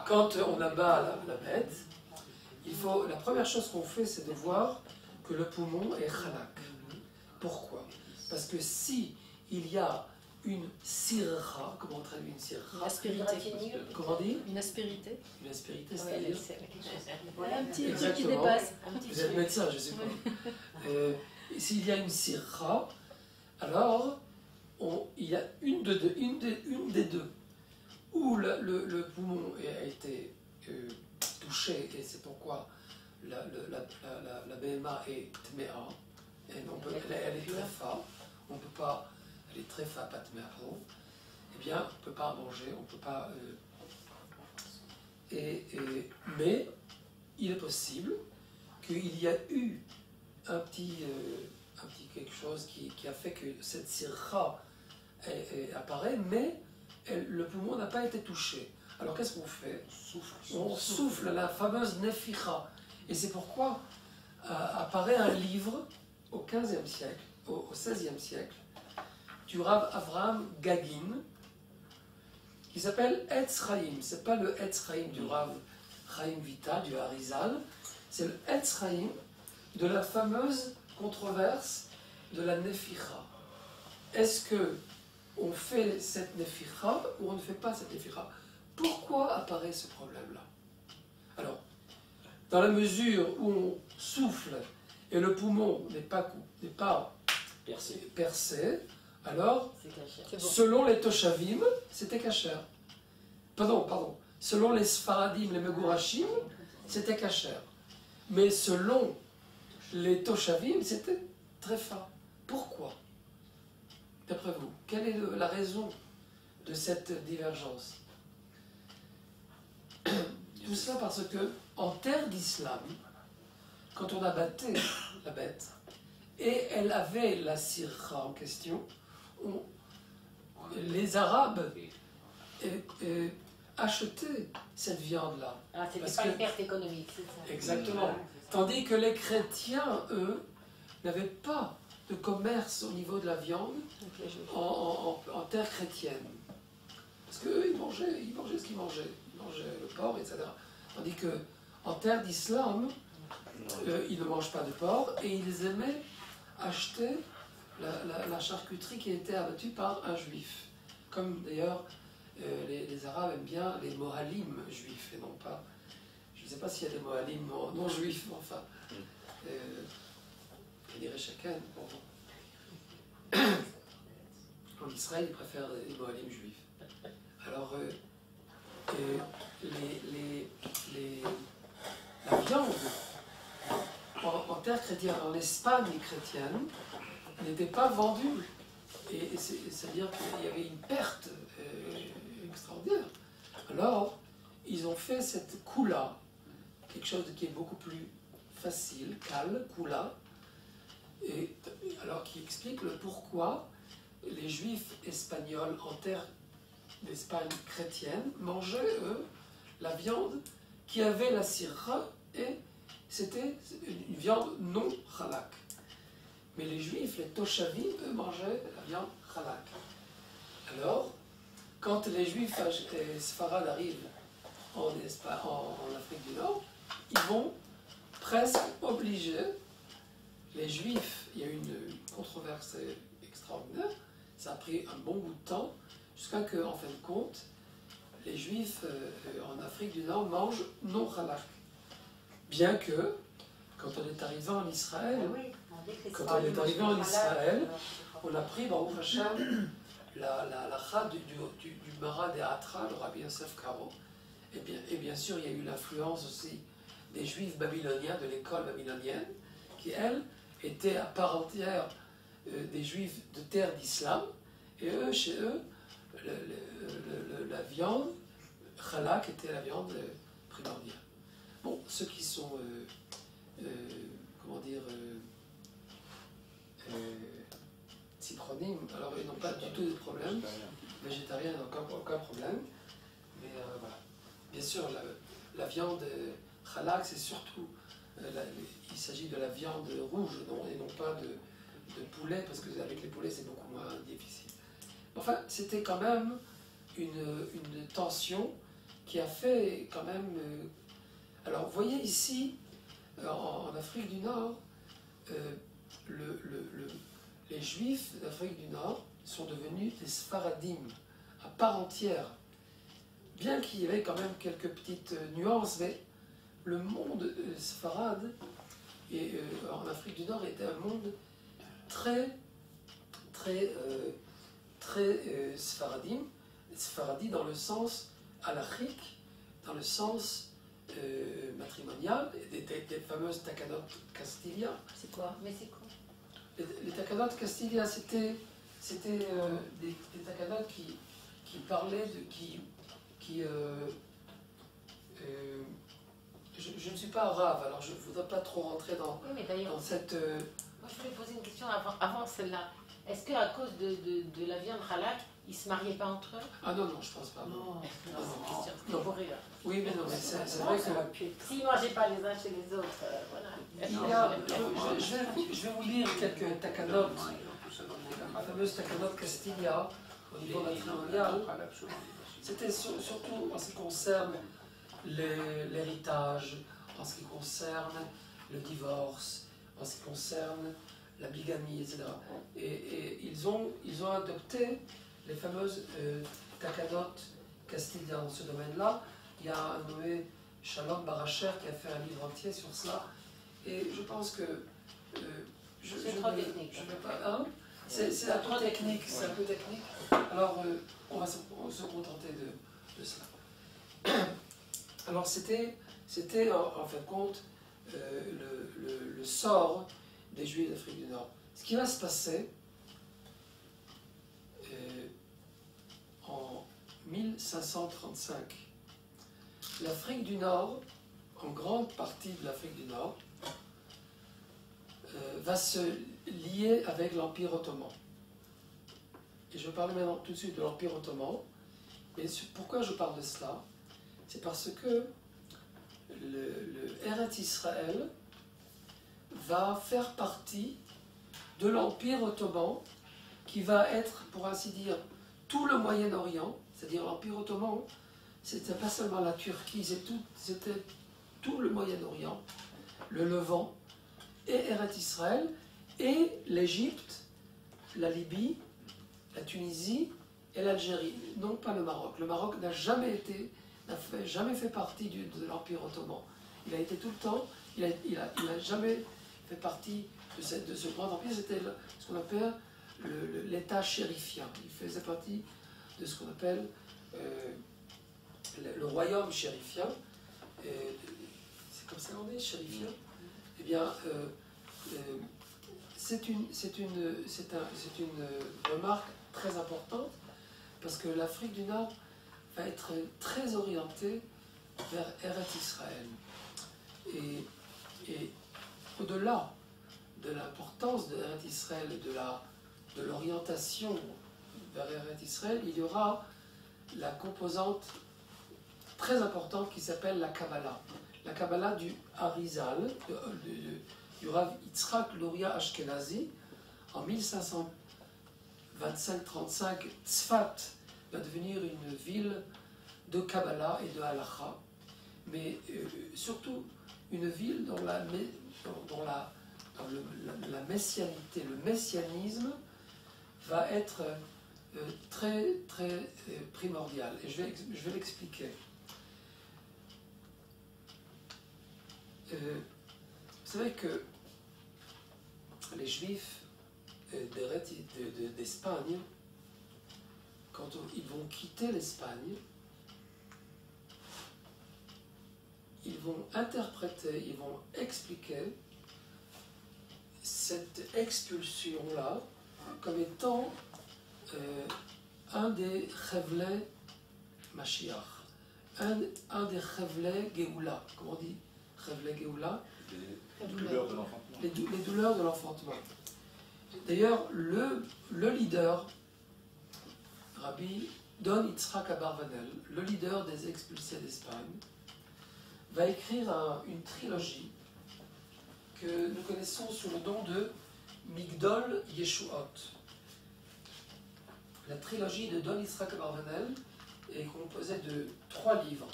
S1: quand on abat la bête, la première chose qu'on fait, c'est de voir que le poumon est Khalak. Pourquoi? Parce que si il y a une sirra, comment on traduit une sirra?
S6: Une aspérité.
S1: Comment on dit?
S6: Une aspérité.
S1: Une aspérité, c'est-à-dire?
S6: Voilà un petit truc qui
S1: Exactement.
S6: dépasse.
S1: Vous êtes médecin, je sais pas. S'il y a une sirra, alors il y a une des deux. Où le poumon a été touché, et c'est pourquoi la BMA est tméa. Elle est très fa, on peut pas, elle est très fa, pas tméa, pardon. Eh bien, on ne peut pas manger, on ne peut pas. Mais il est possible qu'il y a eu un petit quelque chose qui a fait que cette sirra apparaît, mais le poumon n'a pas été touché. Alors qu'est-ce qu'on fait? On souffle la fameuse neficha. Et c'est pourquoi apparaît un livre au XVe siècle, au XVIe siècle, du Rav Avraham Gagin, qui s'appelle Etz Chaim. Ce n'est pas le Etz Chaim du Rav Chaim Vital, du Harizal, c'est le Etz Chaim de la fameuse controverse de la Neficha. Est-ce que on fait cette Neficha ou on ne fait pas cette Neficha? Pourquoi apparaît ce problème-là? Alors, dans la mesure où on souffle et le poumon n'est pas percé, alors, selon les Toshavim, c'était kasher. Pardon. Selon les Sfaradim, les Megurashim, c'était kasher. Mais selon les Toshavim, c'était tréfa. Pourquoi? D'après vous, quelle est la raison de cette divergence? Tout cela parce que, en terre d'islam, quand on abattait la bête, et elle avait la sirra en question, les Arabes achetaient cette viande-là.
S5: Ah, c'était pas une perte économique, c'est ça?
S1: Exactement. Tandis que les chrétiens, eux, n'avaient pas de commerce au niveau de la viande en terre chrétienne. Parce qu'eux, ils mangeaient ce qu'ils mangeaient. Ils mangeaient le porc, etc. Tandis que en terre d'islam, ils ne mangent pas de porc et ils aimaient acheter la charcuterie qui était abattue par un juif. Comme d'ailleurs les Arabes aiment bien les mohalim juifs et non pas. Je ne sais pas s'il y a des mohalim non juifs, mais enfin. Je dirais chacun. Bon. En Israël, ils préfèrent les mohalim juifs. Alors, la viande en terre chrétienne, en Espagne chrétienne, n'était pas vendue. Et c'est-à-dire qu'il y avait une perte extraordinaire. Alors, ils ont fait cette kula, quelque chose qui est beaucoup plus facile, kal, kula, et alors qui explique le pourquoi les juifs espagnols en terre d'Espagne chrétienne mangeaient, eux, la viande qui avait la sirra et c'était une viande non halak. Mais les juifs, les toshavim, eux, mangeaient la viande halak. Alors, quand les juifs séfarades arrivent en Afrique du Nord, ils vont presque obliger les juifs. Il y a eu une controverse extraordinaire, ça a pris un bon bout de temps, jusqu'à ce qu'en fin de compte, les juifs en Afrique du Nord mangent non halak. Bien que, quand on est arrivé en Israël, on a pris, Baruch Hashem, la chade du Mara de Atra, le Rabbi Yosef Karo, et bien sûr, il y a eu l'influence aussi des juifs babyloniens, de l'école babylonienne, qui, elle, étaient à part entière des juifs de terre d'islam, et eux, chez eux, la viande, halak était la viande primordiale. Bon, ceux qui sont, comment dire, cypronymes, alors ils n'ont pas du tout de problème, végétariens n'ont aucun problème, mais voilà. Bien sûr, la viande halak, c'est surtout, il s'agit de la viande rouge, et non pas de poulet, parce qu'avec les poulets, c'est beaucoup moins difficile. Enfin, c'était quand même une tension qui a fait quand même... alors, vous voyez ici, en Afrique du Nord, les Juifs d'Afrique du Nord sont devenus des Sfaradim à part entière. Bien qu'il y avait quand même quelques petites nuances, mais le monde sfarade en Afrique du Nord était un monde très sfaradi dans le sens halachique, dans le sens matrimonial, des fameuses takanot Castilla.
S5: C'est quoi? Mais c'est quoi?
S1: Les takanot Castilla, c'était des takanot qui parlaient de... je ne suis pas arabe, alors je ne voudrais pas trop rentrer dans,
S5: oui, mais
S1: dans cette...
S5: Moi, je voulais poser une question avant celle-là. Est-ce qu'à cause de la viande halak, ils ne se mariaient pas entre eux?
S1: Ah non, je ne pense pas.
S5: Non, c'est une
S1: non.
S5: question. Pour rire.
S1: Oui, mais non, mais c'est vrai que...
S5: S'ils ne mangeaient pas les uns chez les autres, voilà.
S1: Je vais vous lire quelques takanotes, la fameuse takanot Castilla, au niveau matrimonial. C'était surtout en ce qui concerne l'héritage, en ce qui concerne le divorce, en ce qui concerne la bigamie, etc. Et ils ont adopté les fameuses takanot Castilla dans ce domaine-là. Il y a un nommé Shalom Baracher qui a fait un livre entier sur cela. Et je pense que...
S5: c'est trop technique.
S1: Je veux pas, hein, c'est un peu technique, c'est un peu technique. Alors, on va se contenter de cela. Alors, c'était en fin de compte le sort des Juifs d'Afrique du Nord. Ce qui va se passer en 1535, l'Afrique du Nord, en grande partie de l'Afrique du Nord, va se lier avec l'Empire ottoman. Et je parle maintenant tout de suite de l'Empire ottoman. Mais pourquoi je parle de cela? C'est parce que le Eretz Israël va faire partie de l'Empire ottoman qui va être, pour ainsi dire, tout le Moyen-Orient, c'est-à-dire l'Empire ottoman, c'était pas seulement la Turquie, c'était tout le Moyen-Orient, le Levant et Eretz Israël, et l'Égypte, la Libye, la Tunisie et l'Algérie, non pas le Maroc. Le Maroc n'a jamais fait partie de l'Empire ottoman. Il a été tout le temps, il a jamais fait partie de ce grand empire. C'était ce qu'on appelle l'État chérifien. Il faisait partie de ce qu'on appelle le royaume chérifien. C'est comme ça qu'on dit, chérifien. Eh bien, c'est une remarque très importante parce que l'Afrique du Nord va être très orientée vers Eretz Israël. Et au-delà de l'importance de Eretz Israël et de l'orientation vers Eretz Israël, il y aura la composante très importante qui s'appelle la Kabbalah. La Kabbalah du Harizal, du Rav Yitzhak Luria Ashkenazi, en 1525-35, Tzfat va devenir une ville de Kabbalah et de Halacha, mais surtout une ville dont la messianité, le messianisme va être très, très primordial. Et je vais l'expliquer. Vous savez que les Juifs d'Espagne, quand ils vont quitter l'Espagne, ils vont interpréter, ils vont expliquer cette expulsion-là comme étant un des Chevlei Mashiach, un des Chevlei Géoula. Comment on dit Chevlei Géoula?
S4: Les douleurs de l'enfantement.
S1: Les douleurs de l'enfantement. D'ailleurs, le leader, Rabbi Don Yitzhak Abarbanel, le leader des expulsés d'Espagne, va écrire une trilogie que nous connaissons sous le nom de Migdol Yeshuot. La trilogie de Don Yitzhak Abarbanel est composée de 3 livres: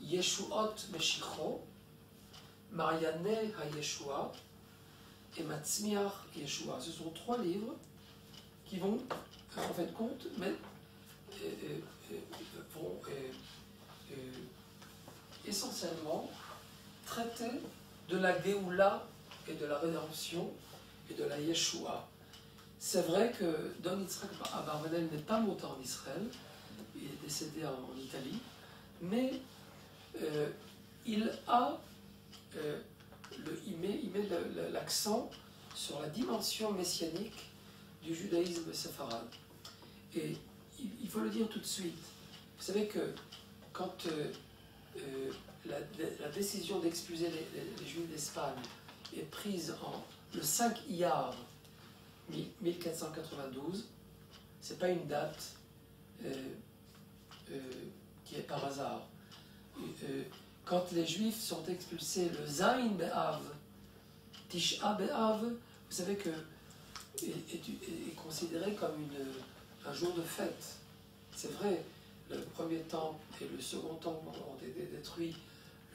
S1: Yeshuot Meshicho, Mariane HaYeshua et Matzmiach Yeshua. Ce sont 3 livres qui vont, en fait, compte, mais vont essentiellement traiter de la Géoula et de la rédemption et de la Yeshua. C'est vrai que Don Yitzhak Abarbanel n'est pas monté en Israël, il est décédé en Italie, mais il met l'accent sur la dimension messianique du judaïsme séfarade. Et il faut le dire tout de suite. Vous savez que quand la décision d'expulser les Juifs d'Espagne est prise le 5 Iyar 1492, ce n'est pas une date qui est par hasard. Quand les Juifs sont expulsés le Zayin Be'av, Tisha Be'av, vous savez que est considéré comme un jour de fête. C'est vrai, le premier temple et le second temple ont été détruits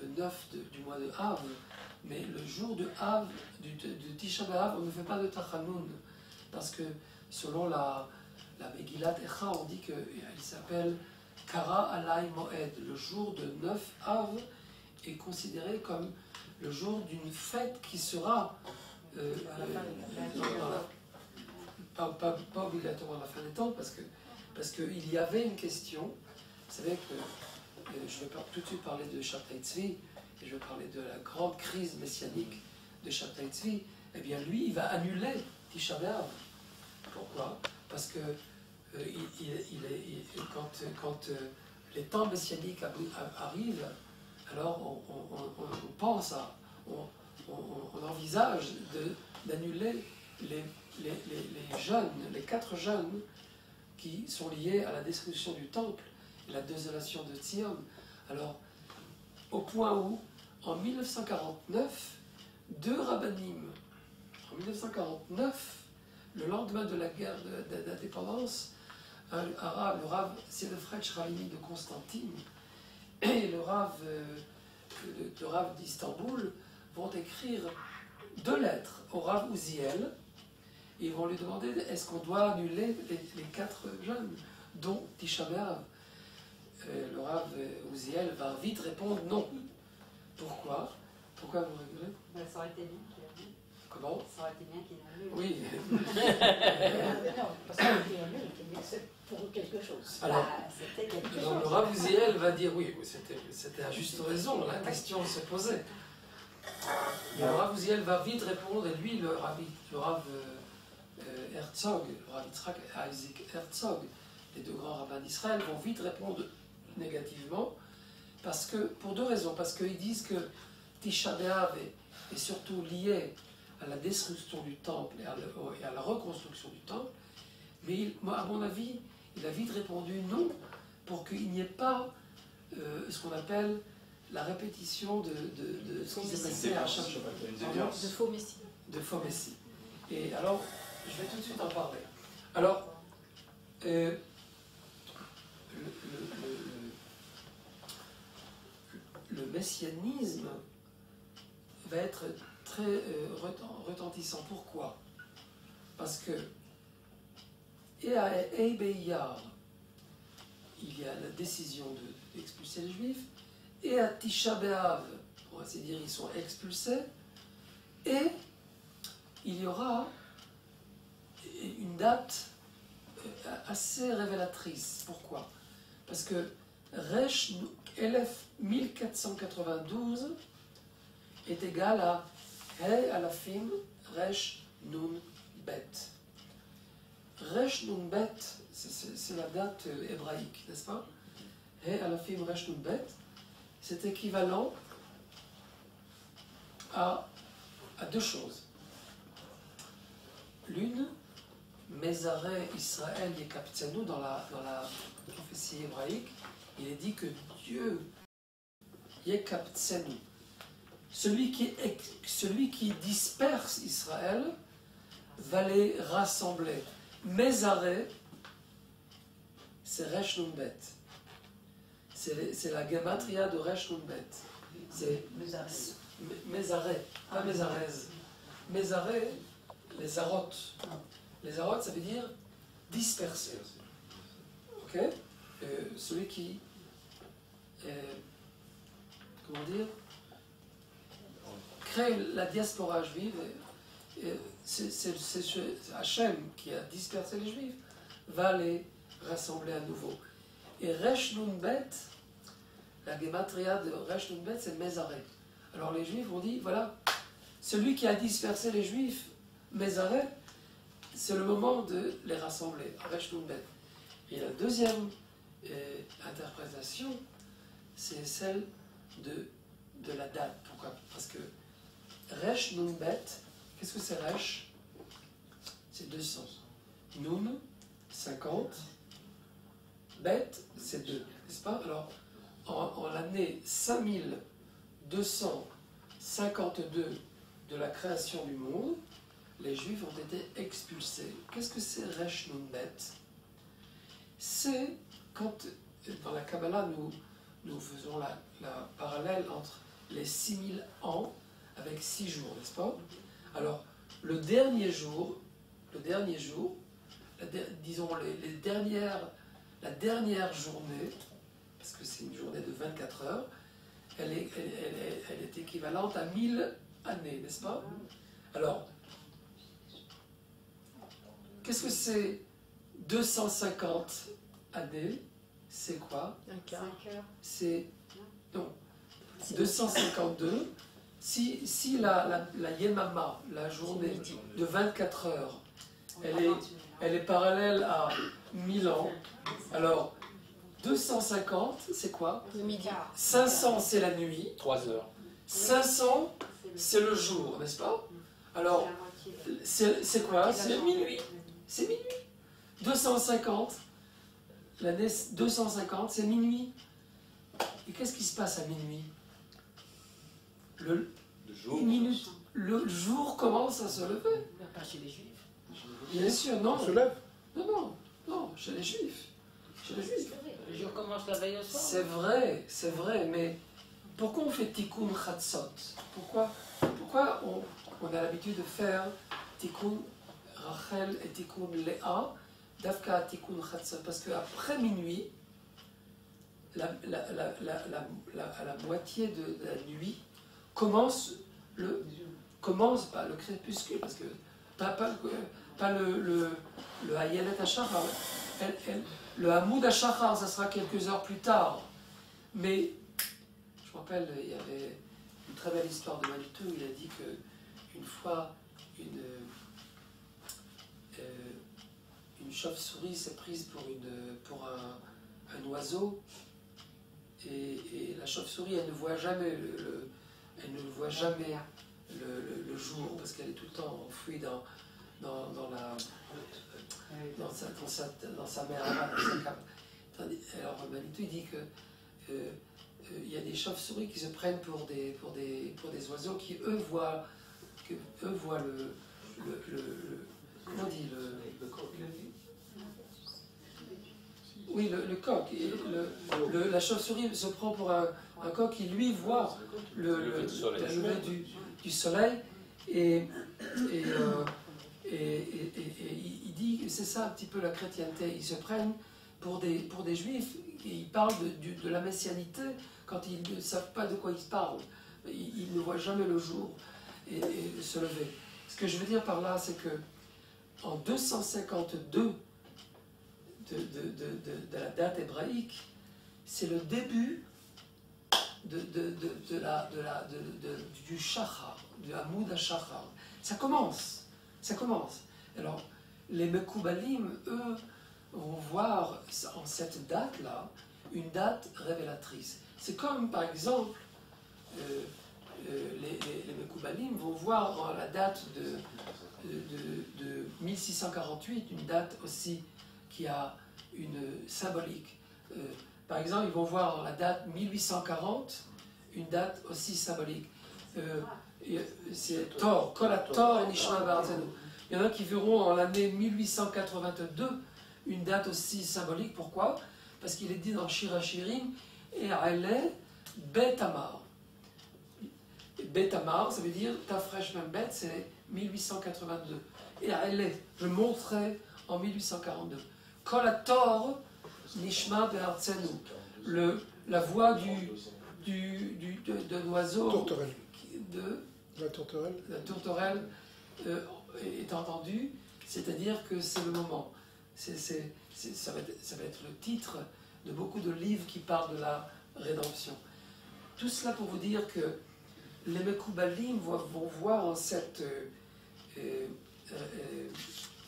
S1: le 9 du mois de Av, mais le jour de Av, de Tisha B'Av, on ne fait pas de Tachanoun, parce que selon la Megillat Echa, on dit qu'il s'appelle Kara Alay Moed. Le jour de 9 Av est considéré comme le jour d'une fête qui sera pas obligatoirement à la fin des temps, parce qu'il y avait une question. Vous savez que je vais tout de suite parler de Shabtai Tzvi, et je vais parler de la grande crise messianique de Shabtai Tzvi. Eh bien, lui, il va annuler Tisha B'Av. Pourquoi? Parce que quand les temps messianiques arrivent, alors on pense on envisage d'annuler les jeûnes, les 4 jeûnes qui sont liés à la destruction du temple et la désolation de Tzion. Alors, au point où, en 1949, 2 rabbinim, en 1949, le lendemain de la guerre d'indépendance, le Rav Sedefred Shralini de Constantine et le Rav de Rav d'Istanbul vont écrire 2 lettres au Rav Uziel. Ils vont lui demander est-ce qu'on doit annuler les 4 jeûnes, dont Tisha B'Av. Le Rav Uziel va vite répondre non. Pourquoi? Pourquoi vous rigolez?
S2: Ça aurait été bien qu'il annule.
S1: Comment?
S2: Ça aurait été bien qu'il annule.
S1: Oui.
S5: Non, parce que c'est pour quelque chose.
S1: Alors,
S2: C'était quelque chose.
S1: donc, le Rav Uziel va dire oui, c'était à juste raison, la question se posait. Mais le Rav Uziel va vite répondre, et lui, le Rav Herzog, le Rav Yitzhak Isaac Herzog, les 2 grands rabbins d'Israël, vont vite répondre négativement, parce que, pour 2 raisons. Parce qu'ils disent que Tisha B'Av est surtout lié à la destruction du temple et à la reconstruction du temple, mais à mon avis, il a vite répondu non, pour qu'il n'y ait pas ce qu'on appelle la répétition de ce qui s'est passé à chaque jour.
S6: De faux messie.
S1: De faux messie. Et alors, je vais tout de suite en parler. Alors, le messianisme va être très retentissant. Pourquoi? Parce que et à Eibeyar, il y a la décision d'expulser les Juifs, et à Tisha B'Av, on va ainsi dire, ils sont expulsés, et il y aura une date assez révélatrice. Pourquoi? Parce que Resh 1492 est égal à He Alafim Resh Nun Bet. Resh Nun Bet, c'est la date hébraïque, n'est-ce pas? He Alafim Resh Nun Bet, c'est équivalent à 2 choses. L'une, Mézaré Israël Yekaptsenu, dans la prophétie hébraïque, il est dit que Dieu, Yekaptsenu, celui qui disperse Israël, va les rassembler. Mézaré, c'est Resh Nun Bet. C'est la gematria de Resh Nun Bet. C'est Mézaré, pas Mézarez. Mézaré, les arotes. Les arotes, ça veut dire disperser. Ok? Celui qui. Comment dire? Crée la diaspora juive. C'est Hachem qui a dispersé les Juifs, va les rassembler à nouveau. Et Resh Nun Bet, la gematria de Resh Nun Bet, c'est Mézaré. Alors les Juifs ont dit, voilà, celui qui a dispersé les Juifs, Mézaré, c'est le moment de les rassembler, Resh Nun Bet. Et la deuxième interprétation, c'est celle de la date. Pourquoi? Parce que Resh Nun Bet, qu'est-ce que c'est Resh? C'est 200. Nun, 50. Bet, c'est 2. N'est-ce pas? Alors, en l'année 5252 de la création du monde, les Juifs ont été expulsés. Qu'est-ce que c'est Resh Nun Bet? C'est quand, dans la Kabbalah, nous faisons la parallèle entre les 6000 ans avec 6 jours, n'est-ce pas? Alors, la dernière journée, parce que c'est une journée de 24 heures, elle est équivalente à 1000 années, n'est-ce pas? Alors, qu'est-ce que c'est 250 années? C'est quoi?
S6: Un quart.
S1: C'est... Non. 252. Si la Yemama, la journée de 24 heures, elle est parallèle à 1000 ans, alors 250, c'est quoi?
S6: Le midi.
S1: 500, c'est la nuit.
S4: 3 heures.
S1: 500, c'est le jour, n'est-ce pas? Alors, c'est quoi? C'est minuit. C'est minuit. 250, l'année 250, c'est minuit. Et qu'est-ce qui se passe à minuit?
S4: Le jour.
S1: Le jour commence à se lever.
S5: Mais pas chez les Juifs.
S1: Bien sûr, non.
S3: On se lève.
S1: Non, chez les Juifs. Chez les Juifs.
S5: Le jour commence la veille au soir.
S1: C'est vrai, mais pourquoi on fait Tikkun Chatzot? Pourquoi on a l'habitude de faire Tikkun Rachel et Tikkun Léa, Dafka Tikkun Chatzot? Parce qu'après minuit, la moitié de la nuit commence pas le crépuscule, parce que pas le Hayelet Hashachar, le Hamoud Hashachar, ça sera quelques heures plus tard. Mais je me rappelle, il y avait une très belle histoire de Manitou, il a dit qu'une fois, une chauve-souris s'est prise pour un oiseau, et la chauve-souris, elle ne voit jamais le jour, parce qu'elle est tout le temps enfouie dans sa mer, dans sa cave. Alors Manitou il dit que il y a des chauves-souris qui se prennent pour des oiseaux qui eux voient le comment on dit le coq. Oui, le coq. Et la chauve-souris se prend pour un coq qui lui voit le lever du soleil et il dit que c'est ça un petit peu la chrétienté. Ils se prennent pour des juifs et ils parlent de la messianité quand ils ne savent pas de quoi ils parlent. Ils ne voient jamais le jour et se lever. Ce que je veux dire par là, c'est que en 252 de la date hébraïque, c'est le début du Shachar, du Hamoud HaShachar. Ça commence. Alors, les Mekoubalim, eux, vont voir en cette date-là une date révélatrice. C'est comme, par exemple, les Mekoubalim vont voir en la date de 1648 une date aussi qui a une symbolique. Par exemple, ils vont voir en la date 1840 une date aussi symbolique. C'est Thor, Kol Thor Nishma B'Artzenu. Il y en a qui verront en l'année 1882 une date aussi symbolique. Pourquoi? Parce qu'il est dit dans Shir HaShirim, et elle Bet Amar. Bet Amar, ça veut dire Tafresh Membet, c'est 1882. Et elle je montrerai en 1842. Kol Thor Nishma B'Artzenu. La voix de l'oiseau.
S3: Tourterelle.
S1: La tourterelle est entendue, c'est-à-dire que c'est le moment. Ça va être le titre de beaucoup de livres qui parlent de la rédemption. Tout cela pour vous dire que les Mekoubalim vont voir en cette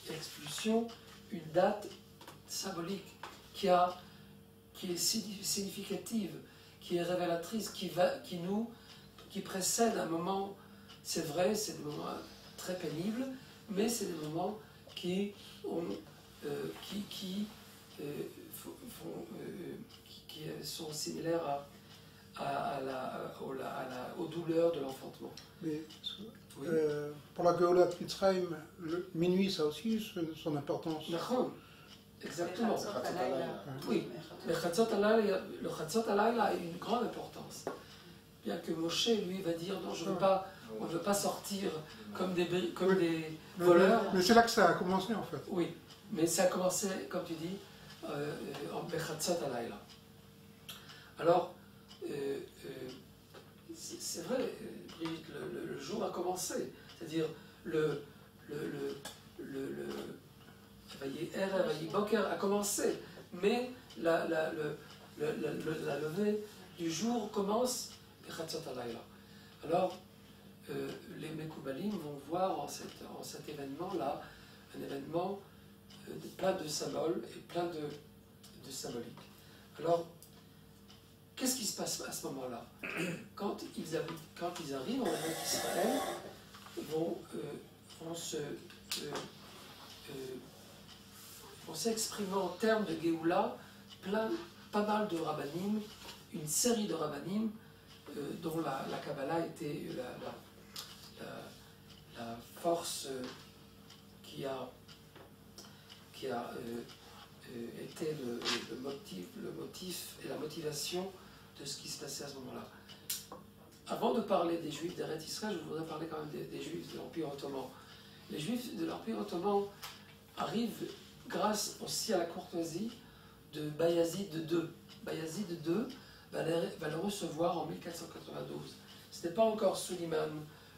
S1: expulsion une date symbolique qui est significative, qui est révélatrice, qui précède un moment. C'est vrai, c'est des moments très pénibles, mais c'est des moments qui sont similaires aux douleurs de l'enfantement.
S3: Mais
S1: Oui.
S3: pour la Géoula de Mitzrayim, minuit, ça a aussi son importance.
S1: Exactement. Oui, le Chatzot Halayla a une grande importance. Bien que Moshe, lui, va dire non, on ne veut pas sortir comme des voleurs.
S3: Mais c'est là que ça a commencé en fait.
S1: Oui, mais ça a commencé, comme tu dis, en Bechatzot Halayla. Alors, c'est vrai, Brigitte, le jour a commencé. C'est-à-dire, le Boker a commencé, mais la levée du jour commence Bechatzot Halayla. Alors, les Mekoubalim vont voir en cet événement-là un événement plein de symboles et plein de symbolique. Alors, qu'est-ce qui se passe à ce moment-là? Quand ils arrivent en Eretz Israël, vont s'exprimer en termes de Géoula, pas mal de rabbanim, une série de rabbanim dont la Kabbalah était la force qui a été le motif et la motivation de ce qui se passait à ce moment-là. avant de parler des Juifs d'Eretz Israël, je voudrais parler quand même des Juifs de l'Empire ottoman. Les Juifs de l'Empire ottoman arrivent grâce aussi à la courtoisie de Bayazid II. Bayazid II va le recevoir en 1492. Ce n'était pas encore Suleiman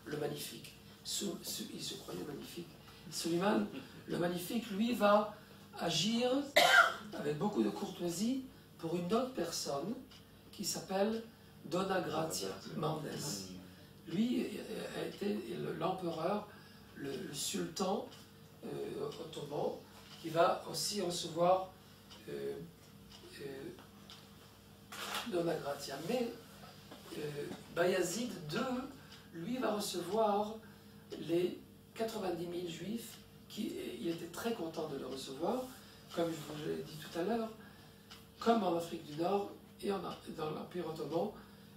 S1: le Magnifique. Il se croyait magnifique. Suleiman le Magnifique, lui, va agir avec beaucoup de courtoisie pour une autre personne qui s'appelle Dona Gracia Mendes. Lui a été l'empereur, le sultan ottoman, qui va aussi recevoir Dona Gracia. Mais Bayazid II, lui, va recevoir les 90 000 juifs, il était très content de le recevoir, comme je vous l'ai dit tout à l'heure, comme en Afrique du Nord et dans l'Empire ottoman,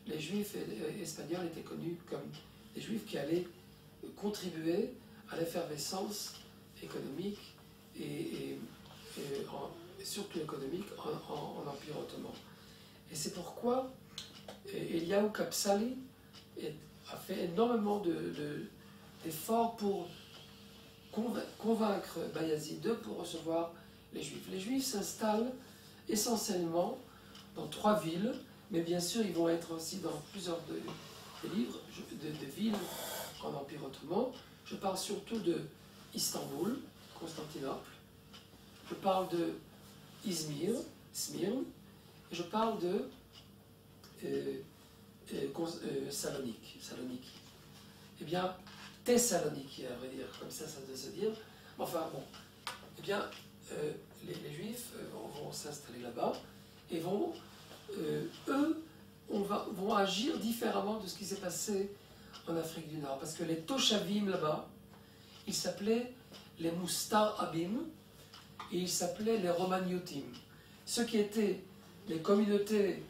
S1: les juifs espagnols étaient connus comme des juifs qui allaient contribuer à l'effervescence économique et surtout économique en Empire ottoman. Et c'est pourquoi Eliaou Kapsali a fait énormément d'efforts pour convaincre Bayazid II pour recevoir les Juifs. Les Juifs s'installent essentiellement dans 3 villes, mais bien sûr ils vont être aussi dans plusieurs des villes en Empire ottoman. Je parle surtout de Istanbul, Constantinople, je parle de Izmir, Smyrne, et je parle de Salonique. Eh bien, Thessaloniki, à vrai dire, comme ça doit se dire. Enfin bon, eh bien, les Juifs vont s'installer là-bas et vont agir différemment de ce qui s'est passé en Afrique du Nord. Parce que les Toshavim là-bas, ils s'appelaient les Moustar Abim et ils s'appelaient les Romaniotim. Ceux qui étaient les communautés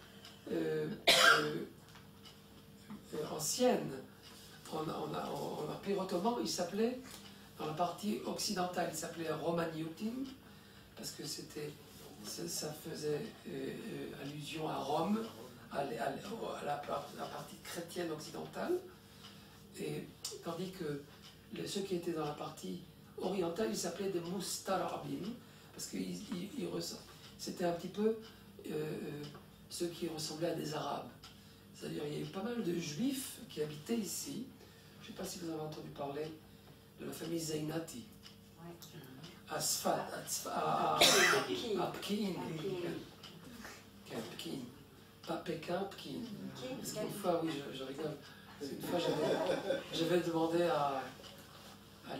S1: anciennes en Empire ottoman, ils s'appelaient, dans la partie occidentale, ils s'appelaient Romaniotim, parce que ça faisait allusion à Rome, à la partie chrétienne occidentale, et tandis que ceux qui étaient dans la partie orientale, ils s'appelaient des Mustarabim, parce que c'était un petit peu ceux qui ressemblaient à des Arabes. C'est-à-dire il y a eu pas mal de Juifs qui habitaient ici. Je ne sais pas si vous avez entendu parler de la famille Zainati. À Sfat, à Pkin. Pas Pékin, Pkin. Parce qu'une fois, oui, je rigole. Une fois, j'avais demandé à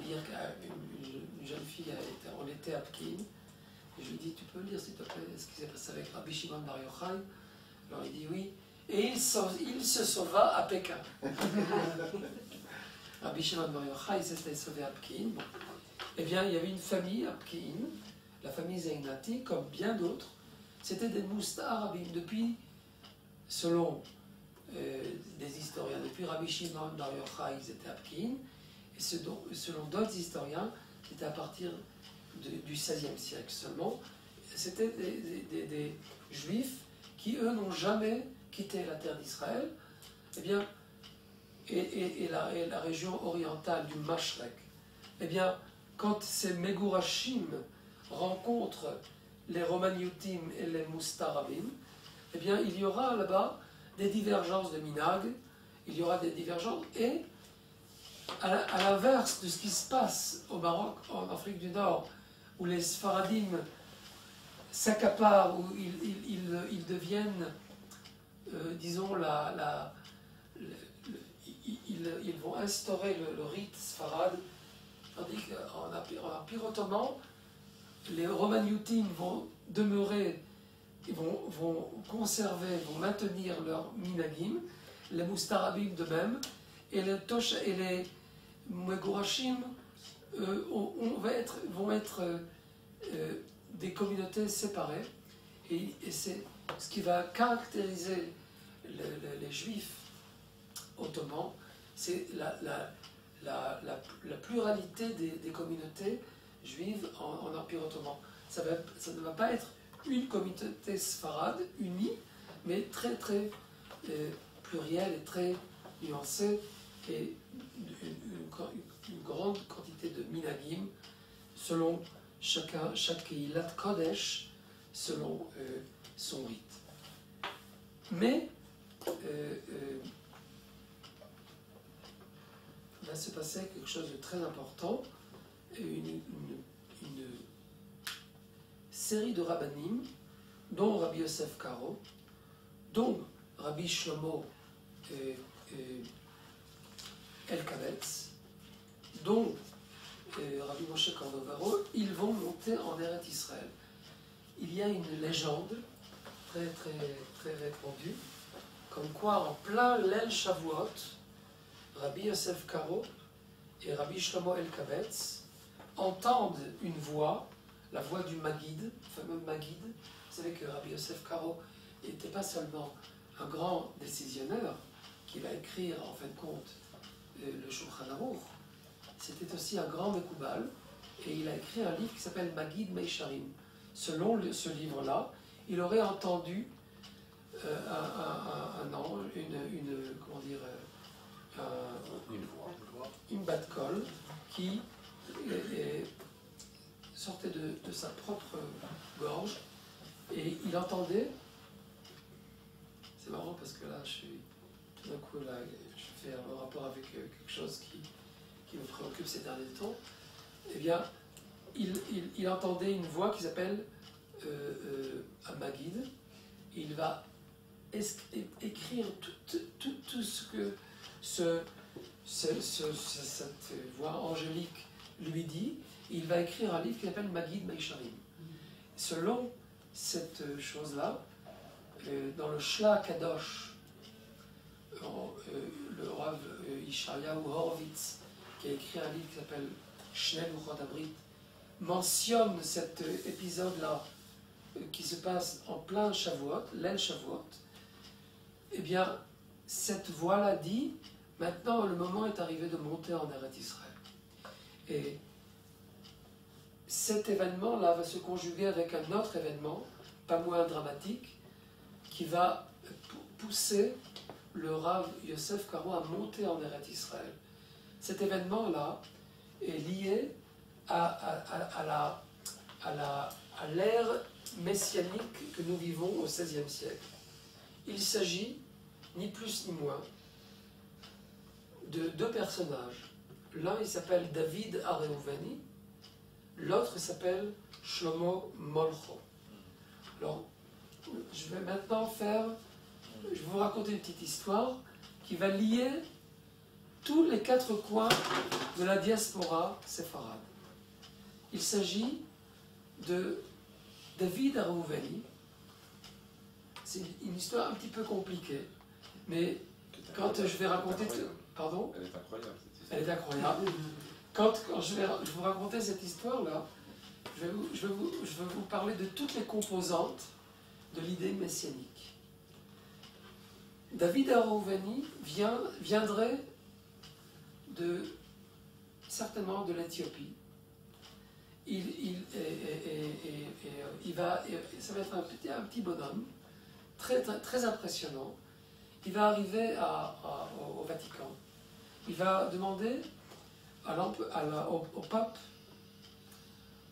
S1: lire, une jeune fille, on était à Pkin, et je lui ai dit, tu peux lire s'il te plaît ce qui s'est passé avec Rabbi Shimon Bar Yochai? Alors il dit oui, et il se sauva à Pékin. Rabbi Shimon Bar Yochai s'était sauvé à Pkin. Bon. Eh bien, il y avait une famille à Pkin, la famille Zainati, comme bien d'autres. C'était des Moustarabim depuis, selon des historiens, depuis Rabbi Shimon Bar Yochai, ils étaient à Pkin, et selon d'autres historiens, c'était à partir du XVIe siècle seulement. C'était des Juifs qui, eux, n'ont jamais quitté la terre d'Israël. Eh bien, et la région orientale du Mashrek. Eh bien, quand ces Megurashim rencontrent les Romaniotim et les Mustarabim, eh bien, il y aura là-bas des divergences de minag, il y aura des divergences, et à l'inverse de ce qui se passe au Maroc, en Afrique du Nord, où les Sfaradim s'accaparent, où ils deviennent, disons, ils vont instaurer le rite sfarad, tandis qu'en Empire ottoman, les Romaniotim vont demeurer, vont conserver, vont maintenir leur minagim, les Mustarabim de même, et les Megurashim vont être des communautés séparées, et c'est ce qui va caractériser les Juifs ottomans, c'est la pluralité des communautés juives en Empire ottoman. Ça ne va pas être une communauté sfarade unie, mais très très plurielle et très nuancée et une grande quantité de minagim selon chaque Keilat Kodesh, selon son rite. Mais va se passer quelque chose de très important, une série de rabbanim, dont Rabbi Yosef Karo, dont Rabbi Shlomo Elkabetz, dont Rabbi Moshe Cordovero, ils vont monter en Eretz Israël. Il y a une légende très répandue, comme quoi en plein l'El Shavuot, Rabbi Yosef Karo et Rabbi Shlomo Elkabetz entendent une voix, la voix du Maguid, le fameux Maguid. Vous savez que Rabbi Yosef Karo n'était pas seulement un grand décisionnaire, qui va écrire en fin de compte le Shulchan Aruch, c'était aussi un grand Mekoubal, et il a écrit un livre qui s'appelle Maguid Meisharim. Selon ce livre-là, il aurait entendu une bat kol qui sortait de sa propre gorge, et il entendait. C'est marrant parce que là, tout d'un coup, là, je fais un rapport avec quelque chose qui me préoccupe ces derniers temps. Eh bien, il entendait une voix qui s'appelle un Maguid. Il va écrire tout ce que cette voix angélique lui dit. Il va écrire un livre qui s'appelle Maguid Meisharim. Selon cette chose-là, dans le Shla Kadosh, le Rav Yishayahu Horowitz, qui a écrit un livre qui s'appelle Shnei Luchot Abrit, mentionne cet épisode-là qui se passe en plein Shavuot, l'El Shavuot. Eh bien, cette voix-là dit, maintenant le moment est arrivé de monter en Eretz Israël. Et cet événement-là va se conjuguer avec un autre événement, pas moins dramatique, qui va pousser le Rav Yosef Karo à monter en Eretz Israël. Cet événement-là est lié à l'ère messianique que nous vivons au XVIe siècle. Il s'agit, ni plus ni moins, de deux personnages. L'un, il s'appelle David Areuveni, l'autre s'appelle Shlomo Molcho. Alors, je vais maintenant je vais vous raconter une petite histoire qui va lier tous les quatre coins de la diaspora séfarade. Il s'agit de David Areuveni. C'est une histoire un petit peu compliquée, mais quand je vais raconter... Pardon ?
S4: Elle est incroyable, cette histoire.
S1: Elle est incroyable. Quand je vais vous raconter cette histoire-là, je vais vous parler de toutes les composantes de l'idée messianique. David Areuveni viendrait certainement de l'Éthiopie. Ça va être un petit bonhomme, très impressionnant. Il va arriver au Vatican. Il va demander au pape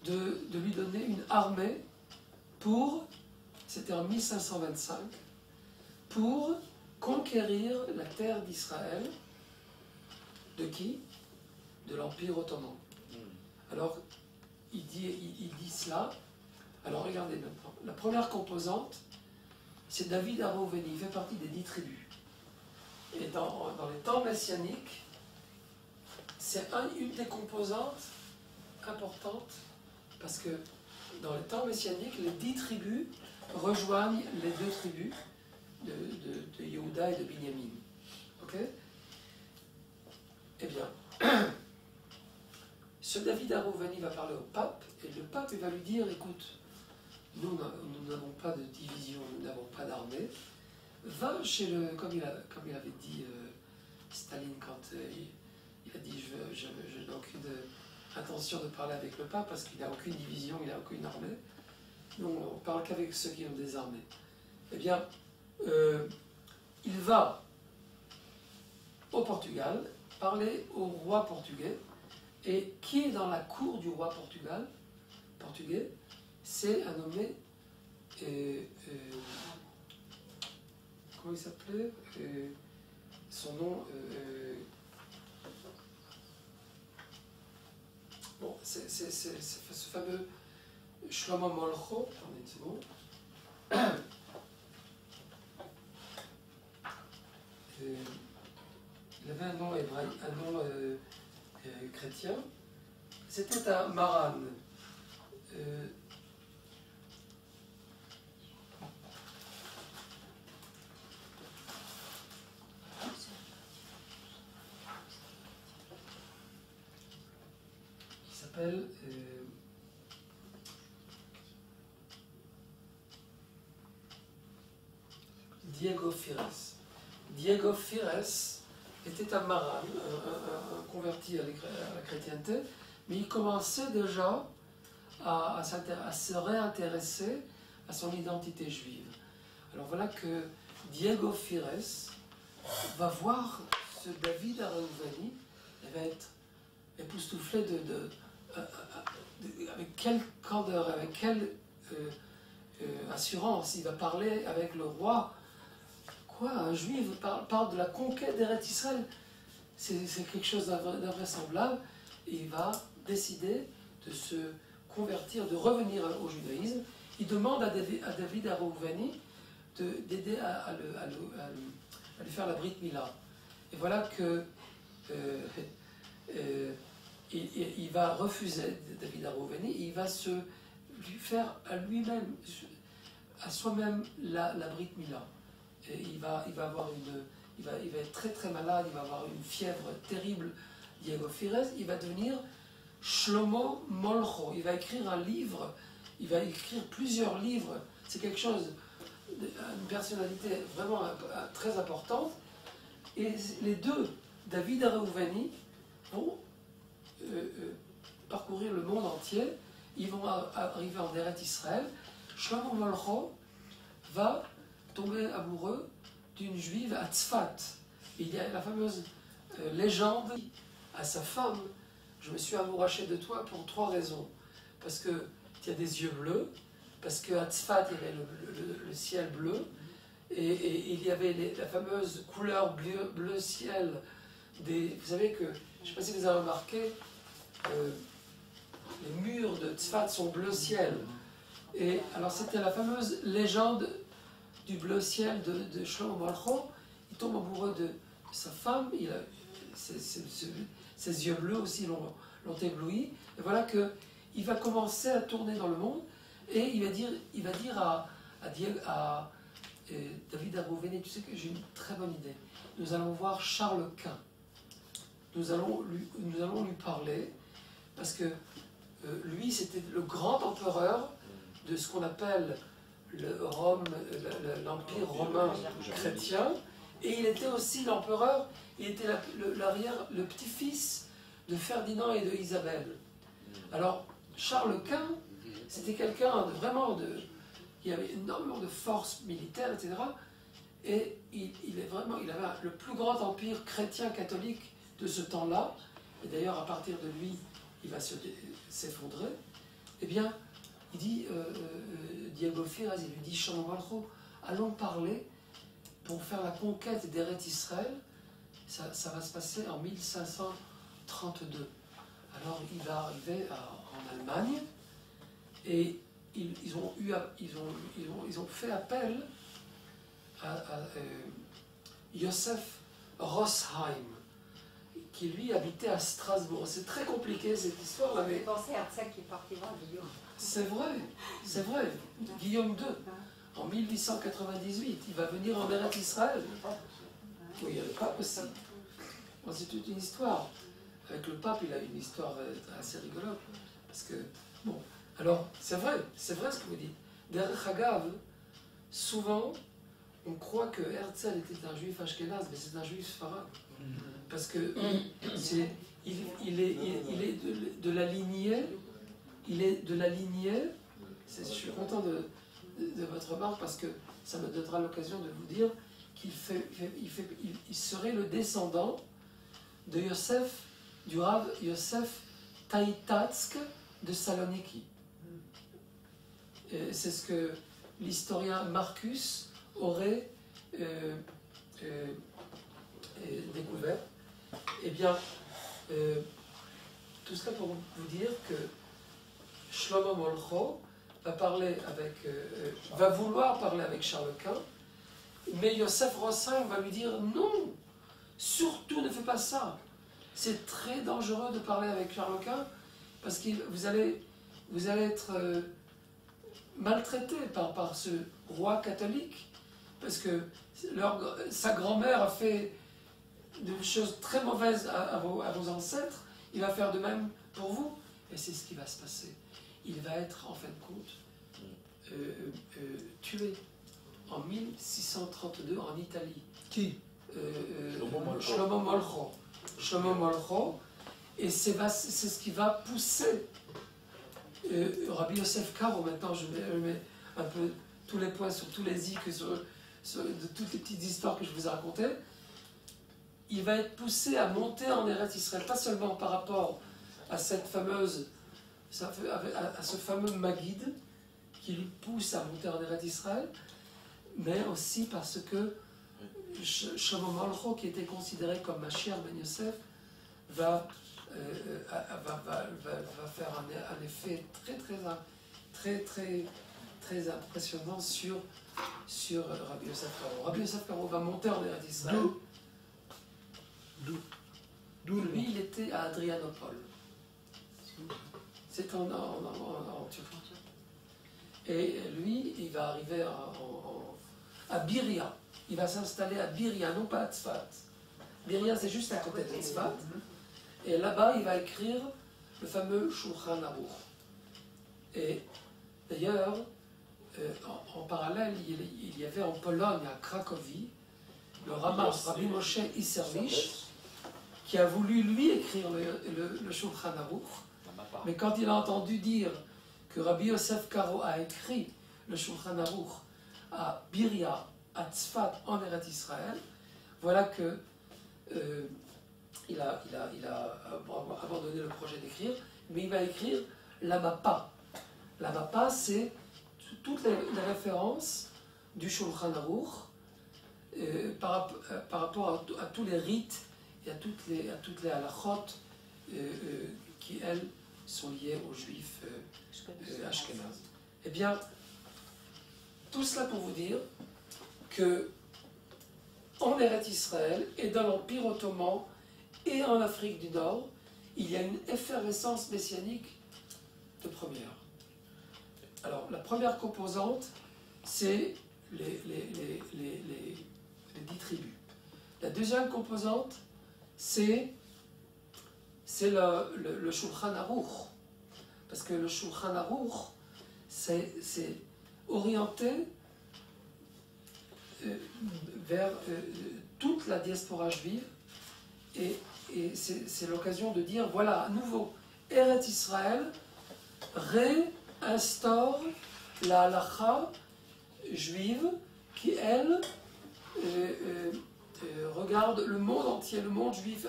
S1: de lui donner une armée c'était en 1525, pour conquérir la terre d'Israël. De qui ? De l'Empire ottoman. Alors, il dit cela. Alors, regardez maintenant. La première composante, c'est David Areuveni. Il fait partie des 10 tribus. Et dans les temps messianiques, c'est une des composantes importantes, parce que dans les temps messianiques, les 10 tribus rejoignent les 2 tribus de Yehuda et de Binyamin. Ok ? Eh bien, ce David Areuveni va parler au pape, et le pape va lui dire, écoute, nous n'avons pas de division, nous n'avons pas d'armée, va chez comme il avait dit Staline quand il a dit, je n'ai aucune intention de parler avec le pape parce qu'il n'a aucune division, il n'a aucune armée. Nous, on parle qu'avec ceux qui ont des armées. Eh bien, il va au Portugal, parlait au roi portugais. Et qui est dans la cour du roi portugais, c'est un nommé, comment il s'appelait, son nom, bon, c'est ce fameux Shlomo Molcho, attendez une seconde. Il avait un nom hébraïque, un nom chrétien. C'était un Maran. Il s'appelle Diego Fires. Diego Fires était un maran, un converti à la chrétienté, mais il commençait déjà à se réintéresser à son identité juive. Alors voilà que Diego Fires va voir ce David Areuvani, il va être époustouflé avec quelle candeur, avec quelle assurance il va parler avec le roi. Quoi, un juif parle de la conquête d'Eretz Israël, c'est quelque chose d'invraisemblable. Il va décider de se convertir, de revenir au judaïsme. Il demande à David Areuvani d'aider à lui faire la Brit Mila. Et voilà que il va refuser David Areuvani, il va se lui faire à lui-même, à soi-même la Brit Mila. Et il va être très très malade, il va avoir une fièvre terrible, Diego Fires, il va devenir Shlomo Molcho, il va écrire un livre, il va écrire plusieurs livres, c'est quelque chose, une personnalité vraiment très importante. Et les deux, David Areuvani, vont parcourir le monde entier, ils vont arriver en Eretz Israël. Shlomo Molcho va tomber amoureux d'une juive à Tzfat. Il y a la fameuse légende à sa femme: je me suis amouraché de toi pour 3 raisons. Parce que tu as des yeux bleus, parce qu'à Tzfat il y avait le ciel bleu, et il y avait la fameuse couleur bleu ciel. Vous savez que, je ne sais pas si vous avez remarqué, les murs de Tzfat sont bleu ciel. Et alors c'était la fameuse légende du bleu ciel de Shlomo Molcho. Il tombe amoureux de sa femme, ses yeux bleus aussi l'ont ébloui. Et voilà qu'il va commencer à tourner dans le monde, et il va dire à David Areuvani: tu sais que j'ai une très bonne idée. Nous allons voir Charles Quint. Nous allons lui parler, parce que lui, c'était le grand empereur de ce qu'on appelle l'Empire romain chrétien, et il était aussi l'empereur, il était le petit-fils de Ferdinand et de Isabelle. Alors, Charles Quint, c'était quelqu'un il avait énormément de force militaire, etc. Et il avait le plus grand empire chrétien catholique de ce temps-là, et d'ailleurs à partir de lui, il va s'effondrer. Eh bien, il dit, Diego Fires, il lui dit: Shlomo Molcho, allons parler pour faire la conquête d'Eretz Israël. Ça va se passer en 1532. Alors il va arriver en Allemagne, et ils ont fait appel à Joseph Rosheim, qui lui habitait à Strasbourg. C'est très compliqué cette histoire-là, mais
S2: J'ai pensé à ça qui est parti voir Guillaume.
S1: c'est vrai. Guillaume II, en 1898, il va venir en Eretz Israël. Oui, il y a le pape aussi. Bon, c'est toute une histoire. Avec le pape, il a une histoire assez rigolote. Parce que, bon, alors, c'est vrai ce que vous dites. Derech Hagav, souvent, on croit que Herzl était un juif ashkénaze, mais c'est un juif sfarade. Parce que il est de la lignée, je suis content de votre remarque, parce que ça me donnera l'occasion de vous dire il serait le descendant de Yosef, du Rav Yosef Taïtatsk de Saloniki. C'est ce que l'historien Marcus aurait découvert. Eh bien, tout cela pour vous dire que Shlomo Molcho va vouloir parler avec Charles Quint, mais Yosef Rossin va lui dire non, surtout ne fais pas ça. C'est très dangereux de parler avec Charles Quint parce que vous allez être maltraité par ce roi catholique parce que sa grand-mère a fait des choses très mauvaises à vos ancêtres. Il va faire de même pour vous et c'est ce qui va se passer. Il va être en fin de compte tué en 1632 en Italie.
S3: Qui?
S1: Shlomo Molcho. Shlomo Molcho. Et c'est ce qui va pousser Rabbi Yosef Karo. Maintenant, je mets un peu tous les points sur tous les i de toutes les petites histoires que je vous ai racontées. Il va être poussé à monter en Eretz Israël, pas seulement par rapport à cette fameuse, à ce fameux Maguide qui lui pousse à monter en Eretz Israël, mais aussi parce que Shlomo Molcho, qui était considéré comme Mashiach ben Yosef, va faire un effet très impressionnant sur Rabbi Yosef Karo. Rabbi Yosef Karo va monter en Eretz Israël.
S3: D'où
S1: Lui, il était à Adrianopole. C'est en Turquie. Et lui, il va arriver à Biria. Il va s'installer à Biria, non pas à Tzfat. Biria, c'est juste à côté de Tzfat. Et là-bas, il va écrire le fameux Shulchan Aruch. Et d'ailleurs, en parallèle, il y avait en Pologne, à Cracovie, le Ramas, Rabbi Moshe Isservich, qui a voulu lui écrire le Shulchan Aruch. Mais quand il a entendu dire que Rabbi Yosef Karo a écrit le Shulchan Aruch à Biria, à Tzfat, en Eretz Israël, voilà que il a abandonné le projet d'écrire, mais il va écrire la Mappa. La Mappa, c'est toutes les références du Shulchan Aruch par rapport à tous les rites et à toutes les halachot qui, elles, sont liées aux juifs ashkénazes. Eh bien, tout cela pour vous dire que en Eretz Israël et dans l'Empire ottoman et en Afrique du Nord, il y a une effervescence messianique de première. Alors, la première composante, c'est les 10 tribus. La deuxième composante, c'est le Shulchan Aruch. Parce que le Shulchan Aruch, c'est orienté vers toute la diaspora juive. Et c'est l'occasion de dire, voilà, à nouveau, Eretz Israël réinstaure la halakha juive qui, elle, regarde le monde entier, le monde juif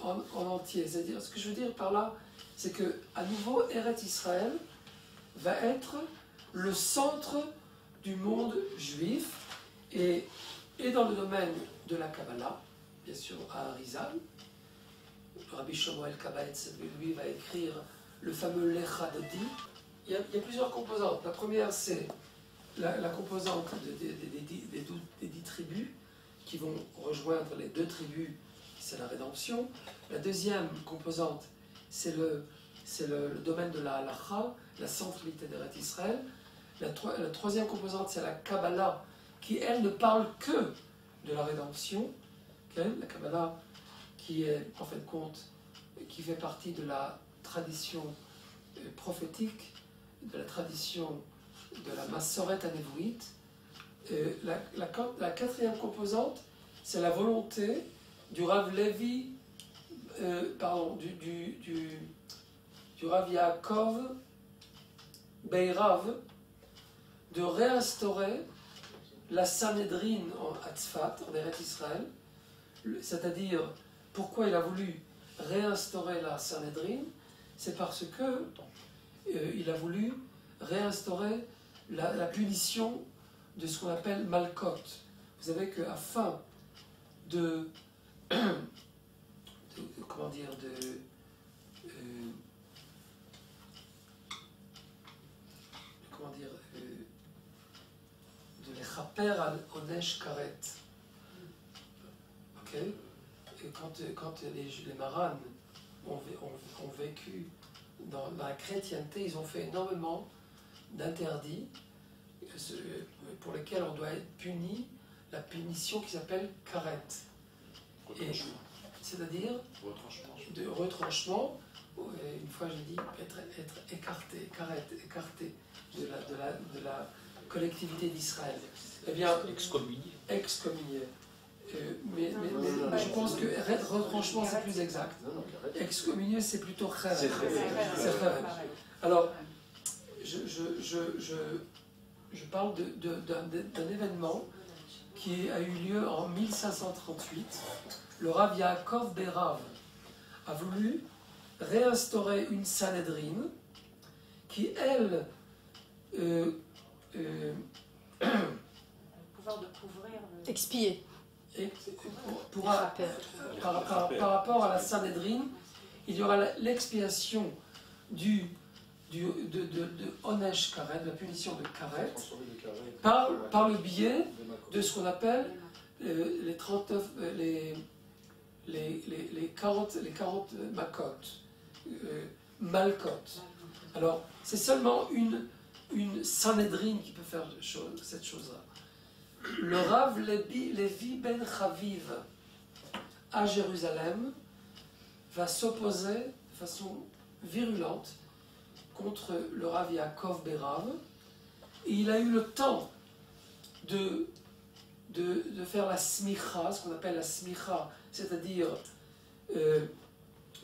S1: en entier. C'est-à-dire, ce que je veux dire par là, c'est que à nouveau, Eretz Israël va être le centre du monde juif et dans le domaine de la Kabbalah, bien sûr à Arizal. Rabbi Shmuel Kabaetz, lui, va écrire le fameux Lecha Dodi. Il y a plusieurs composantes. La première, c'est la composante des 10 tribus qui vont rejoindre les 2 tribus, c'est la rédemption. La deuxième composante, c'est le domaine de la halacha, la centralité d'Eretz Israël. La troisième composante, c'est la Kabbalah, qui, elle, ne parle que de la rédemption. La Kabbalah, qui est, en fin de compte, qui fait partie de la tradition prophétique, de la tradition de la Massoret Hanévouite. La quatrième composante, c'est la volonté du Rav Levi, du Rav Yaakov Beirav, de réinstaurer la Sanhedrin à Tzfat, en Eretz Israël, c'est-à-dire pourquoi il a voulu réinstaurer la Sanhedrin, c'est parce que il a voulu réinstaurer la punition de ce qu'on appelle Malkot. Vous savez qu'afin comment dire, de les chaper al onesh karet. Ok? Et quand les Maranes ont vécu dans la chrétienté, ils ont fait énormément d'interdits pour lesquels on doit être puni, la punition qui s'appelle karet. C'est-à-dire de retranchement, une fois j'ai dit être écarté, écarté de la collectivité d'Israël. Eh bien, excommunié. Mais je pense que retranchement c'est plus exact. Excommunié c'est plutôt kharet. C'est kharet. Alors, je parle d'un événement qui a eu lieu en 1538. Le Rav Yaakov Berav a voulu réinstaurer une Sanhedrin qui, elle,
S2: pouvoir de couvrir
S6: Expier.
S1: Par rapport à la Sanhedrin, il y aura l'expiation de Onesh Karet, de la punition de Karet, par le biais de ce qu'on appelle les 39, les 40 Makot, Malkot. Alors, c'est seulement une Sanhedrin qui peut faire cette chose-là. Le Rav Levi Ben Chaviv à Jérusalem va s'opposer de façon virulente contre le Rav Yaakov Berav, et il a eu le temps de faire la smicha, ce qu'on appelle la smicha, c'est-à-dire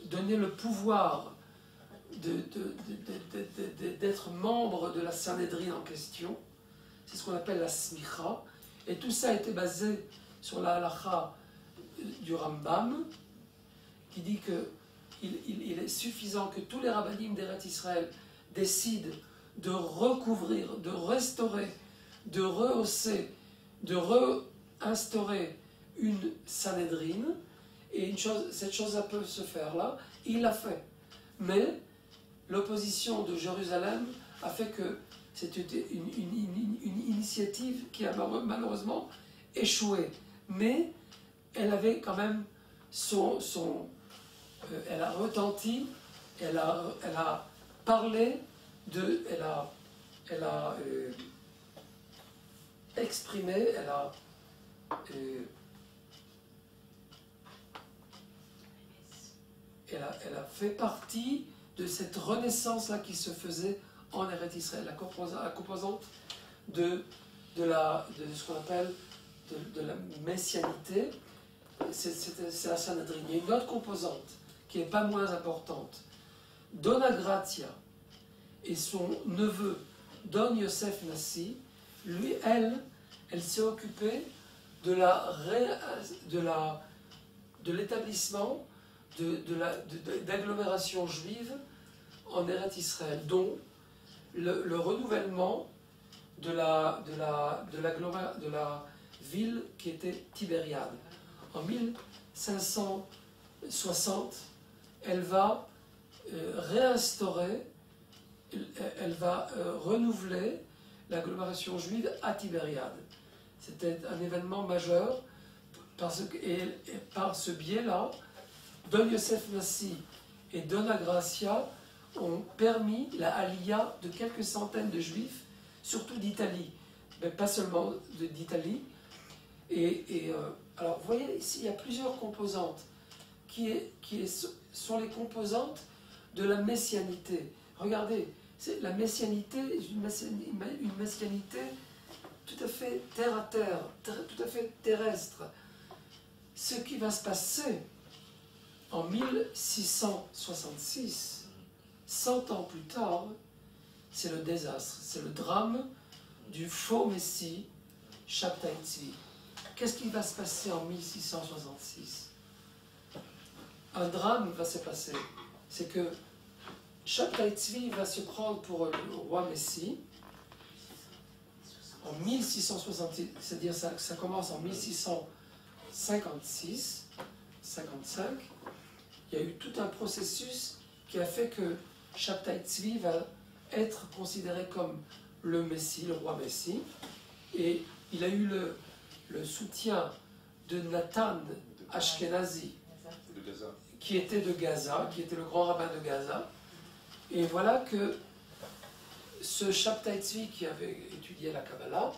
S1: donner le pouvoir d'être membre de la Sanhedrin en question. C'est ce qu'on appelle la smicha. Et tout ça a été basé sur la halakha du Rambam, qui dit qu'il est suffisant que tous les rabbinim d'Eretz Israël décident de recouvrir, de restaurer, de rehausser, de réinstaurer une Sanhedrin, et cette chose-là peut se faire là. Il l'a fait. Mais l'opposition de Jérusalem a fait que c'était une initiative qui a malheureusement échoué. Mais elle avait quand même elle a retenti, elle a parlé elle a exprimé, elle a fait partie de cette renaissance-là qui se faisait en Eretz Israël, la composante de ce qu'on appelle de la messianité, c'est la Sanhedrin. Il y a une autre composante qui n'est pas moins importante. Dona Gratia et son neveu Don Yosef Nassi, lui, elle s'est occupée de l'établissement d'agglomérations juives en Eretz Israël, dont le renouvellement de la ville qui était Tibériade. En 1560, elle va réinstaurer, elle va renouveler l'agglomération juive à Tibériade. C'était un événement majeur, et par ce biais-là, Don Yosef Nassi et Dona Gracia ont permis la aliyah de quelques centaines de juifs, surtout d'Italie, mais pas seulement d'Italie. Alors, vous voyez, ici, il y a plusieurs composantes sont les composantes de la messianité. Regardez, la messianité est une messianité tout à fait terre à terre, tout à fait terrestre. Ce qui va se passer en 1666, 100 ans plus tard, c'est le désastre, c'est le drame du faux Messie Shabtai Tzvi. Qu'est-ce qui va se passer en 1666? Un drame va se passer. C'est que Shabtai Tzvi va se prendre pour le roi Messie en 1666, c'est-à-dire ça commence en 1656, 55. Il y a eu tout un processus qui a fait que Shabtai Tzvi va être considéré comme le Messie, le roi Messie. Et il a eu le soutien de Nathan Ashkenazi,
S4: De Gaza.
S1: qui était de Gaza, qui était le grand rabbin de Gaza. Et voilà que ce Shabtai Tzvi qui avait étudié la Kabbalah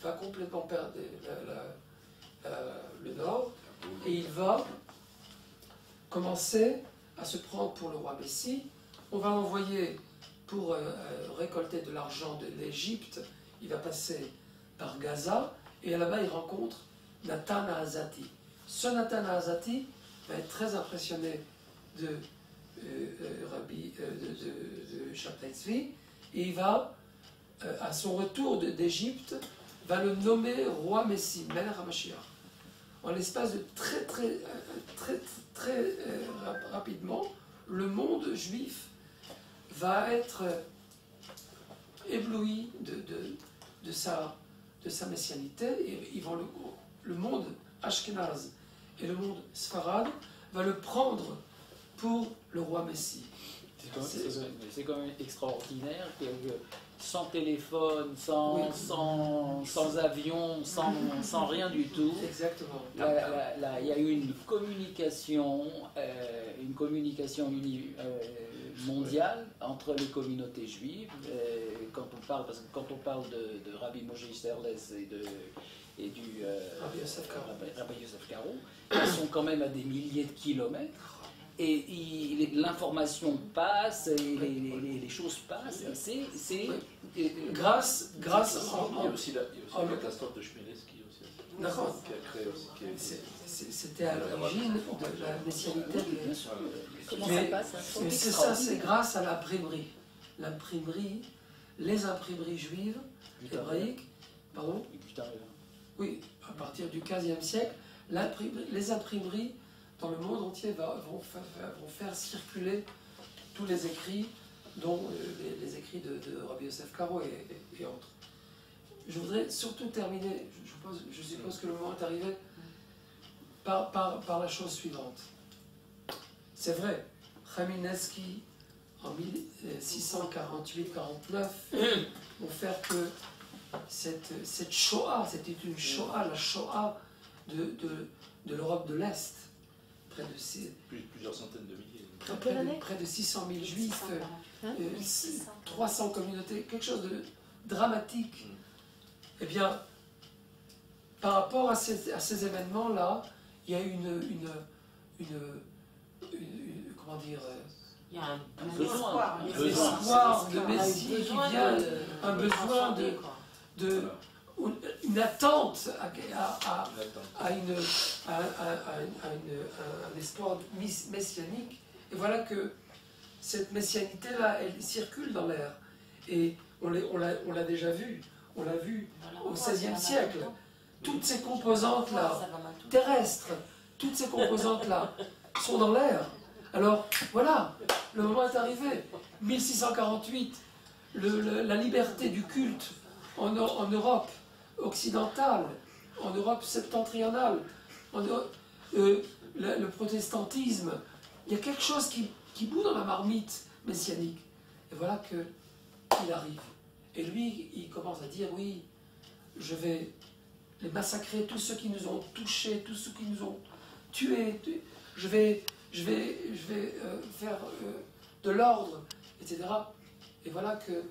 S1: va complètement perdre le nord et il va commencer à se prendre pour le roi Messie. On va l'envoyer pour récolter de l'argent de l'Égypte. Il va passer par Gaza et là-bas il rencontre Nathan Azati. Ce Nathan Azati va être très impressionné de Shabtai Tzvi et il va, à son retour d'Égypte, va le nommer roi Messie, Melech HaMashiach. En l'espace de très rapidement, le monde juif va être ébloui de sa messianité et ils vont le monde Ashkenaz et le monde Sfarad va le prendre pour le roi Messie.
S7: C'est quand même extraordinaire que sans téléphone, sans avion, sans rien du tout.
S1: Exactement.
S7: Il y a eu une communication mondiale entre les communautés juives. Quand on parle de Rabbi Moshe Isserles et du
S1: Rabbi Yosef
S7: Karo, ils sont quand même à des milliers de kilomètres. Et l'information passe, et les choses passent. C'est
S1: grâce
S4: Il y a aussi la catastrophe de Chmielewski aussi.
S1: D'accord.
S4: Qui a créé aussi.
S1: C'était à l'origine de la messianité.
S7: bien sûr.
S6: Comment
S1: Mais-
S6: ça passe, hein?
S1: Mais c'est ça, c'est grâce à l'imprimerie. L'imprimerie, les imprimeries juives, hébraïques, pardon, oui, à partir du XVe siècle, les imprimeries dans le monde entier vont faire circuler tous les écrits, dont les écrits de Rabbi Yosef Karo et autres. Je voudrais surtout terminer, je suppose que le moment est arrivé, par la chose suivante. C'est vrai, Chmielewski, en 1648-49, vont faire que cette Shoah, c'était une Shoah, la Shoah de l'Europe de l'Est,
S4: Plusieurs centaines de milliers.
S1: près de 600 000 juifs,
S6: 600.
S1: 300 communautés, quelque chose de dramatique. Eh bien, par rapport à ces événements-là, il y a une comment dire,
S5: Il y a un
S7: besoin.
S1: un espoir de Messie qui vient, un besoin une attente à un espoir messianique. Et voilà que cette messianité-là, elle circule dans l'air. Et on l'a déjà vu. On l'a vu au XVIe siècle. Toutes ces composantes-là, terrestres, toutes ces composantes-là sont dans l'air. Alors, voilà, le moment est arrivé. 1648, la liberté du culte en Europe occidentale, en Europe septentrionale, le protestantisme, il y a quelque chose qui bout dans la marmite messianique. Et voilà qu'il arrive. Et lui, il commence à dire, oui, je vais les massacrer, tous ceux qui nous ont touchés, tous ceux qui nous ont tués, je vais faire de l'ordre, etc. Et voilà que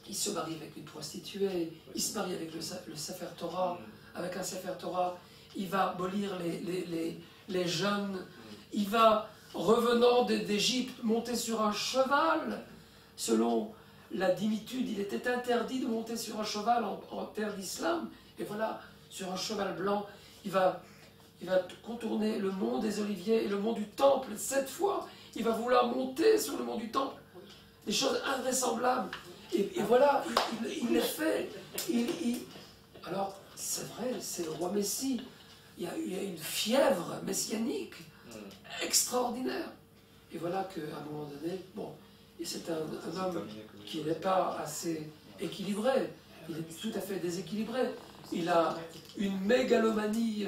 S1: il se marie avec une prostituée, il se marie avec le Sefer Torah, avec un Sefer Torah, il va abolir les jeunes, il va, revenant d'Égypte, monter sur un cheval. Selon la dimitude, il était interdit de monter sur un cheval en terre d'islam, et voilà, sur un cheval blanc, il va contourner le mont des Oliviers et le mont du Temple 7 fois, il va vouloir monter sur le mont du Temple, des choses invraisemblables. Et voilà, il les fait, Alors, c'est vrai, c'est le roi Messie. Il y a une fièvre messianique extraordinaire. Et voilà qu'à un moment donné, bon, et c'est un homme qui n'est pas assez équilibré, il est tout à fait déséquilibré. Il a une mégalomanie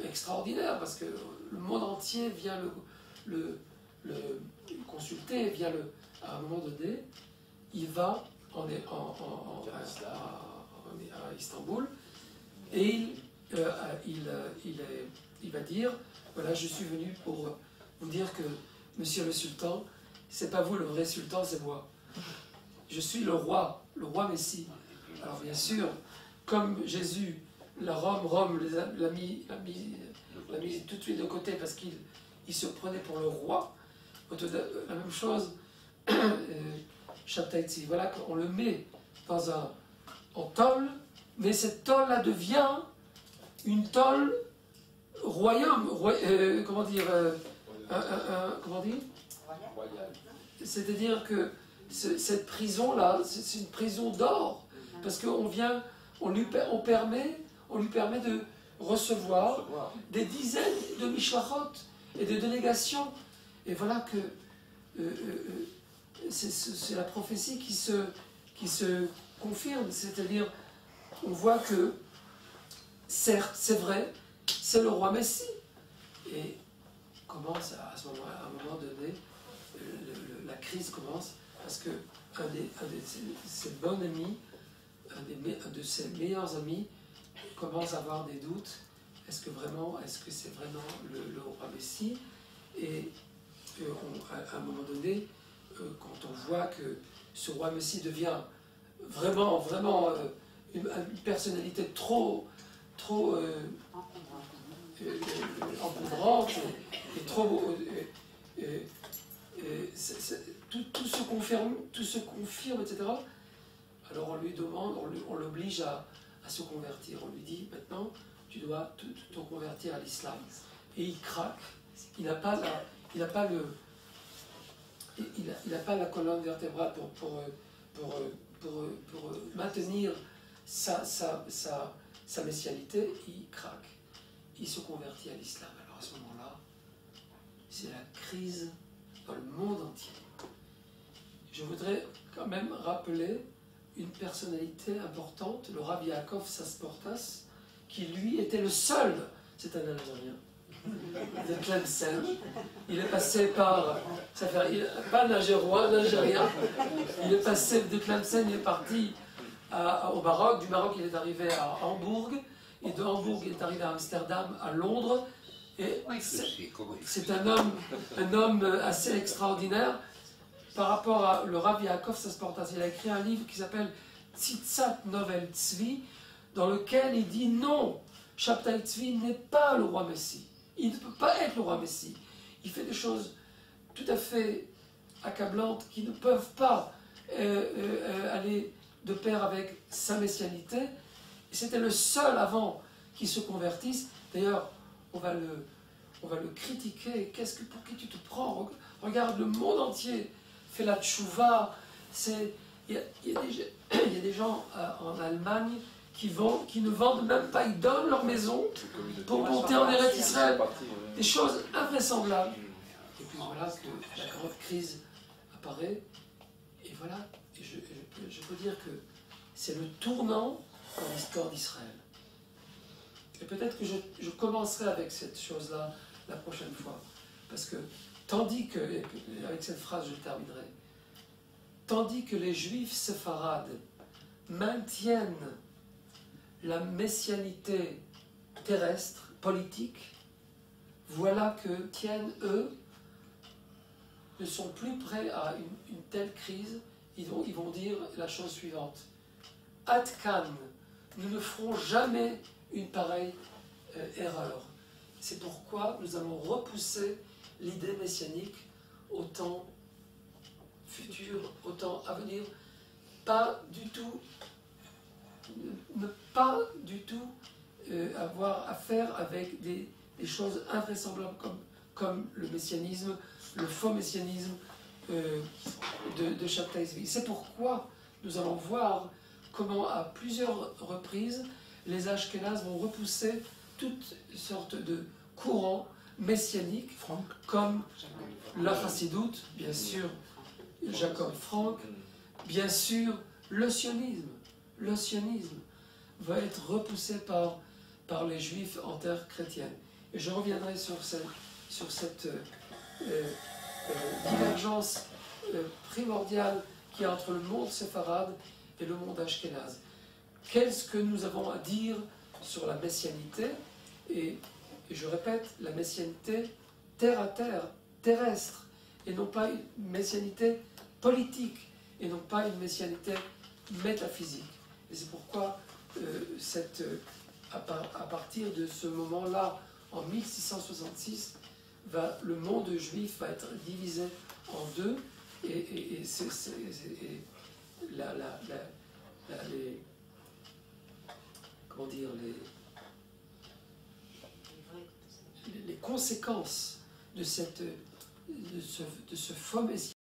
S1: extraordinaire, parce que le monde entier vient le consulter, vient à un moment donné, il va à Istanbul, et il va dire, voilà, je suis venu pour vous dire que, monsieur le sultan, c'est pas vous le vrai sultan, c'est moi. Je suis le roi Messie. Alors bien sûr, comme Jésus, Rome l'a mis tout de suite de côté parce qu'il se prenait pour le roi. La même chose, Shabtai Tzvi. Voilà qu'on le met en tôle, mais cette tôle-là devient une tôle royaume, comment dire, comment dire, c'est-à-dire que cette prison-là, c'est une prison d'or, parce qu'on lui permet de recevoir des dizaines de mishlachot et de délégations. Et voilà que c'est la prophétie qui se confirme, c'est-à-dire on voit que certes, c'est vrai, c'est le roi Messie. Et commence à un moment donné, la crise commence parce que un de ses bons amis, un de ses meilleurs amis, commence à avoir des doutes. Est-ce que c'est vraiment le roi Messie? Et à un moment donné, quand on voit que ce roi Messie devient vraiment une personnalité trop encombrante et trop tout se confirme, etc. Alors on lui demande, on l'oblige à se convertir. On lui dit maintenant tu dois te convertir à l'islam. Et il craque. Il n'a pas la colonne vertébrale pour maintenir sa messianité. Il craque. Il se convertit à l'islam. Alors à ce moment-là, c'est la crise dans le monde entier. Je voudrais quand même rappeler une personnalité importante, le Rabbi Yaakov Sasportas, qui lui était le seul, c'est un Algérien, de Tlemcen. Il est passé pas un Algérois, un Algérien. Il est passé de Tlemcen, il est parti au Maroc. Du Maroc, il est arrivé à Hambourg. Et de Hambourg, il est arrivé à Amsterdam, à Londres. Et c'est un homme assez extraordinaire. Par rapport à le Rabbi Yaakov Sasportas, il a écrit un livre qui s'appelle Tzitzat Novel Tzvi, dans lequel il dit non, Shabtai Tzvi n'est pas le roi Messie. Il ne peut pas être le roi Messie. Il fait des choses tout à fait accablantes qui ne peuvent pas aller de pair avec sa messianité. C'était le seul avant qu'il se convertisse. D'ailleurs, on va le critiquer. Pour qui tu te prends? Regarde, le monde entier fait la tchouva. Il y a des gens en Allemagne qui ne vendent même pas, ils donnent leur maison pour monter en Eretz Israël. Des choses invraisemblables. Et puis voilà que la grande crise apparaît. Et voilà, et je peux dire que c'est le tournant dans l'histoire d'Israël. Et peut-être que je commencerai avec cette chose-là la prochaine fois. Parce que, tandis que, avec cette phrase je terminerai, tandis que les Juifs séfarades maintiennent la messianité terrestre, politique, voilà que tiennent, eux, ne sont plus prêts à une telle crise. Ils vont dire la chose suivante. Atkan, nous ne ferons jamais une pareille erreur. C'est pourquoi nous allons repousser l'idée messianique au temps futur, au temps à venir, ne pas du tout avoir affaire avec des choses invraisemblables comme le messianisme, le faux messianisme de Shabtai Tzvi. C'est pourquoi nous allons voir comment à plusieurs reprises les Ashkénazes vont repousser toutes sortes de courants messianiques,
S3: Franck.
S1: comme la Chassidoute, bien sûr, Jacob Frank, bien sûr, le sionisme. Le sionisme va être repoussé par les Juifs en terre chrétienne. Et je reviendrai sur cette divergence primordiale qu'il y a entre le monde séfarade et le monde ashkénaze. Qu'est-ce que nous avons à dire sur la messianité? Et je répète, la messianité terre à terre, terrestre, et non pas une messianité politique, et non pas une messianité métaphysique. Et c'est pourquoi à partir de ce moment-là, en 1666, le monde juif va être divisé en deux, et comment dire, les conséquences de ce faux messianisme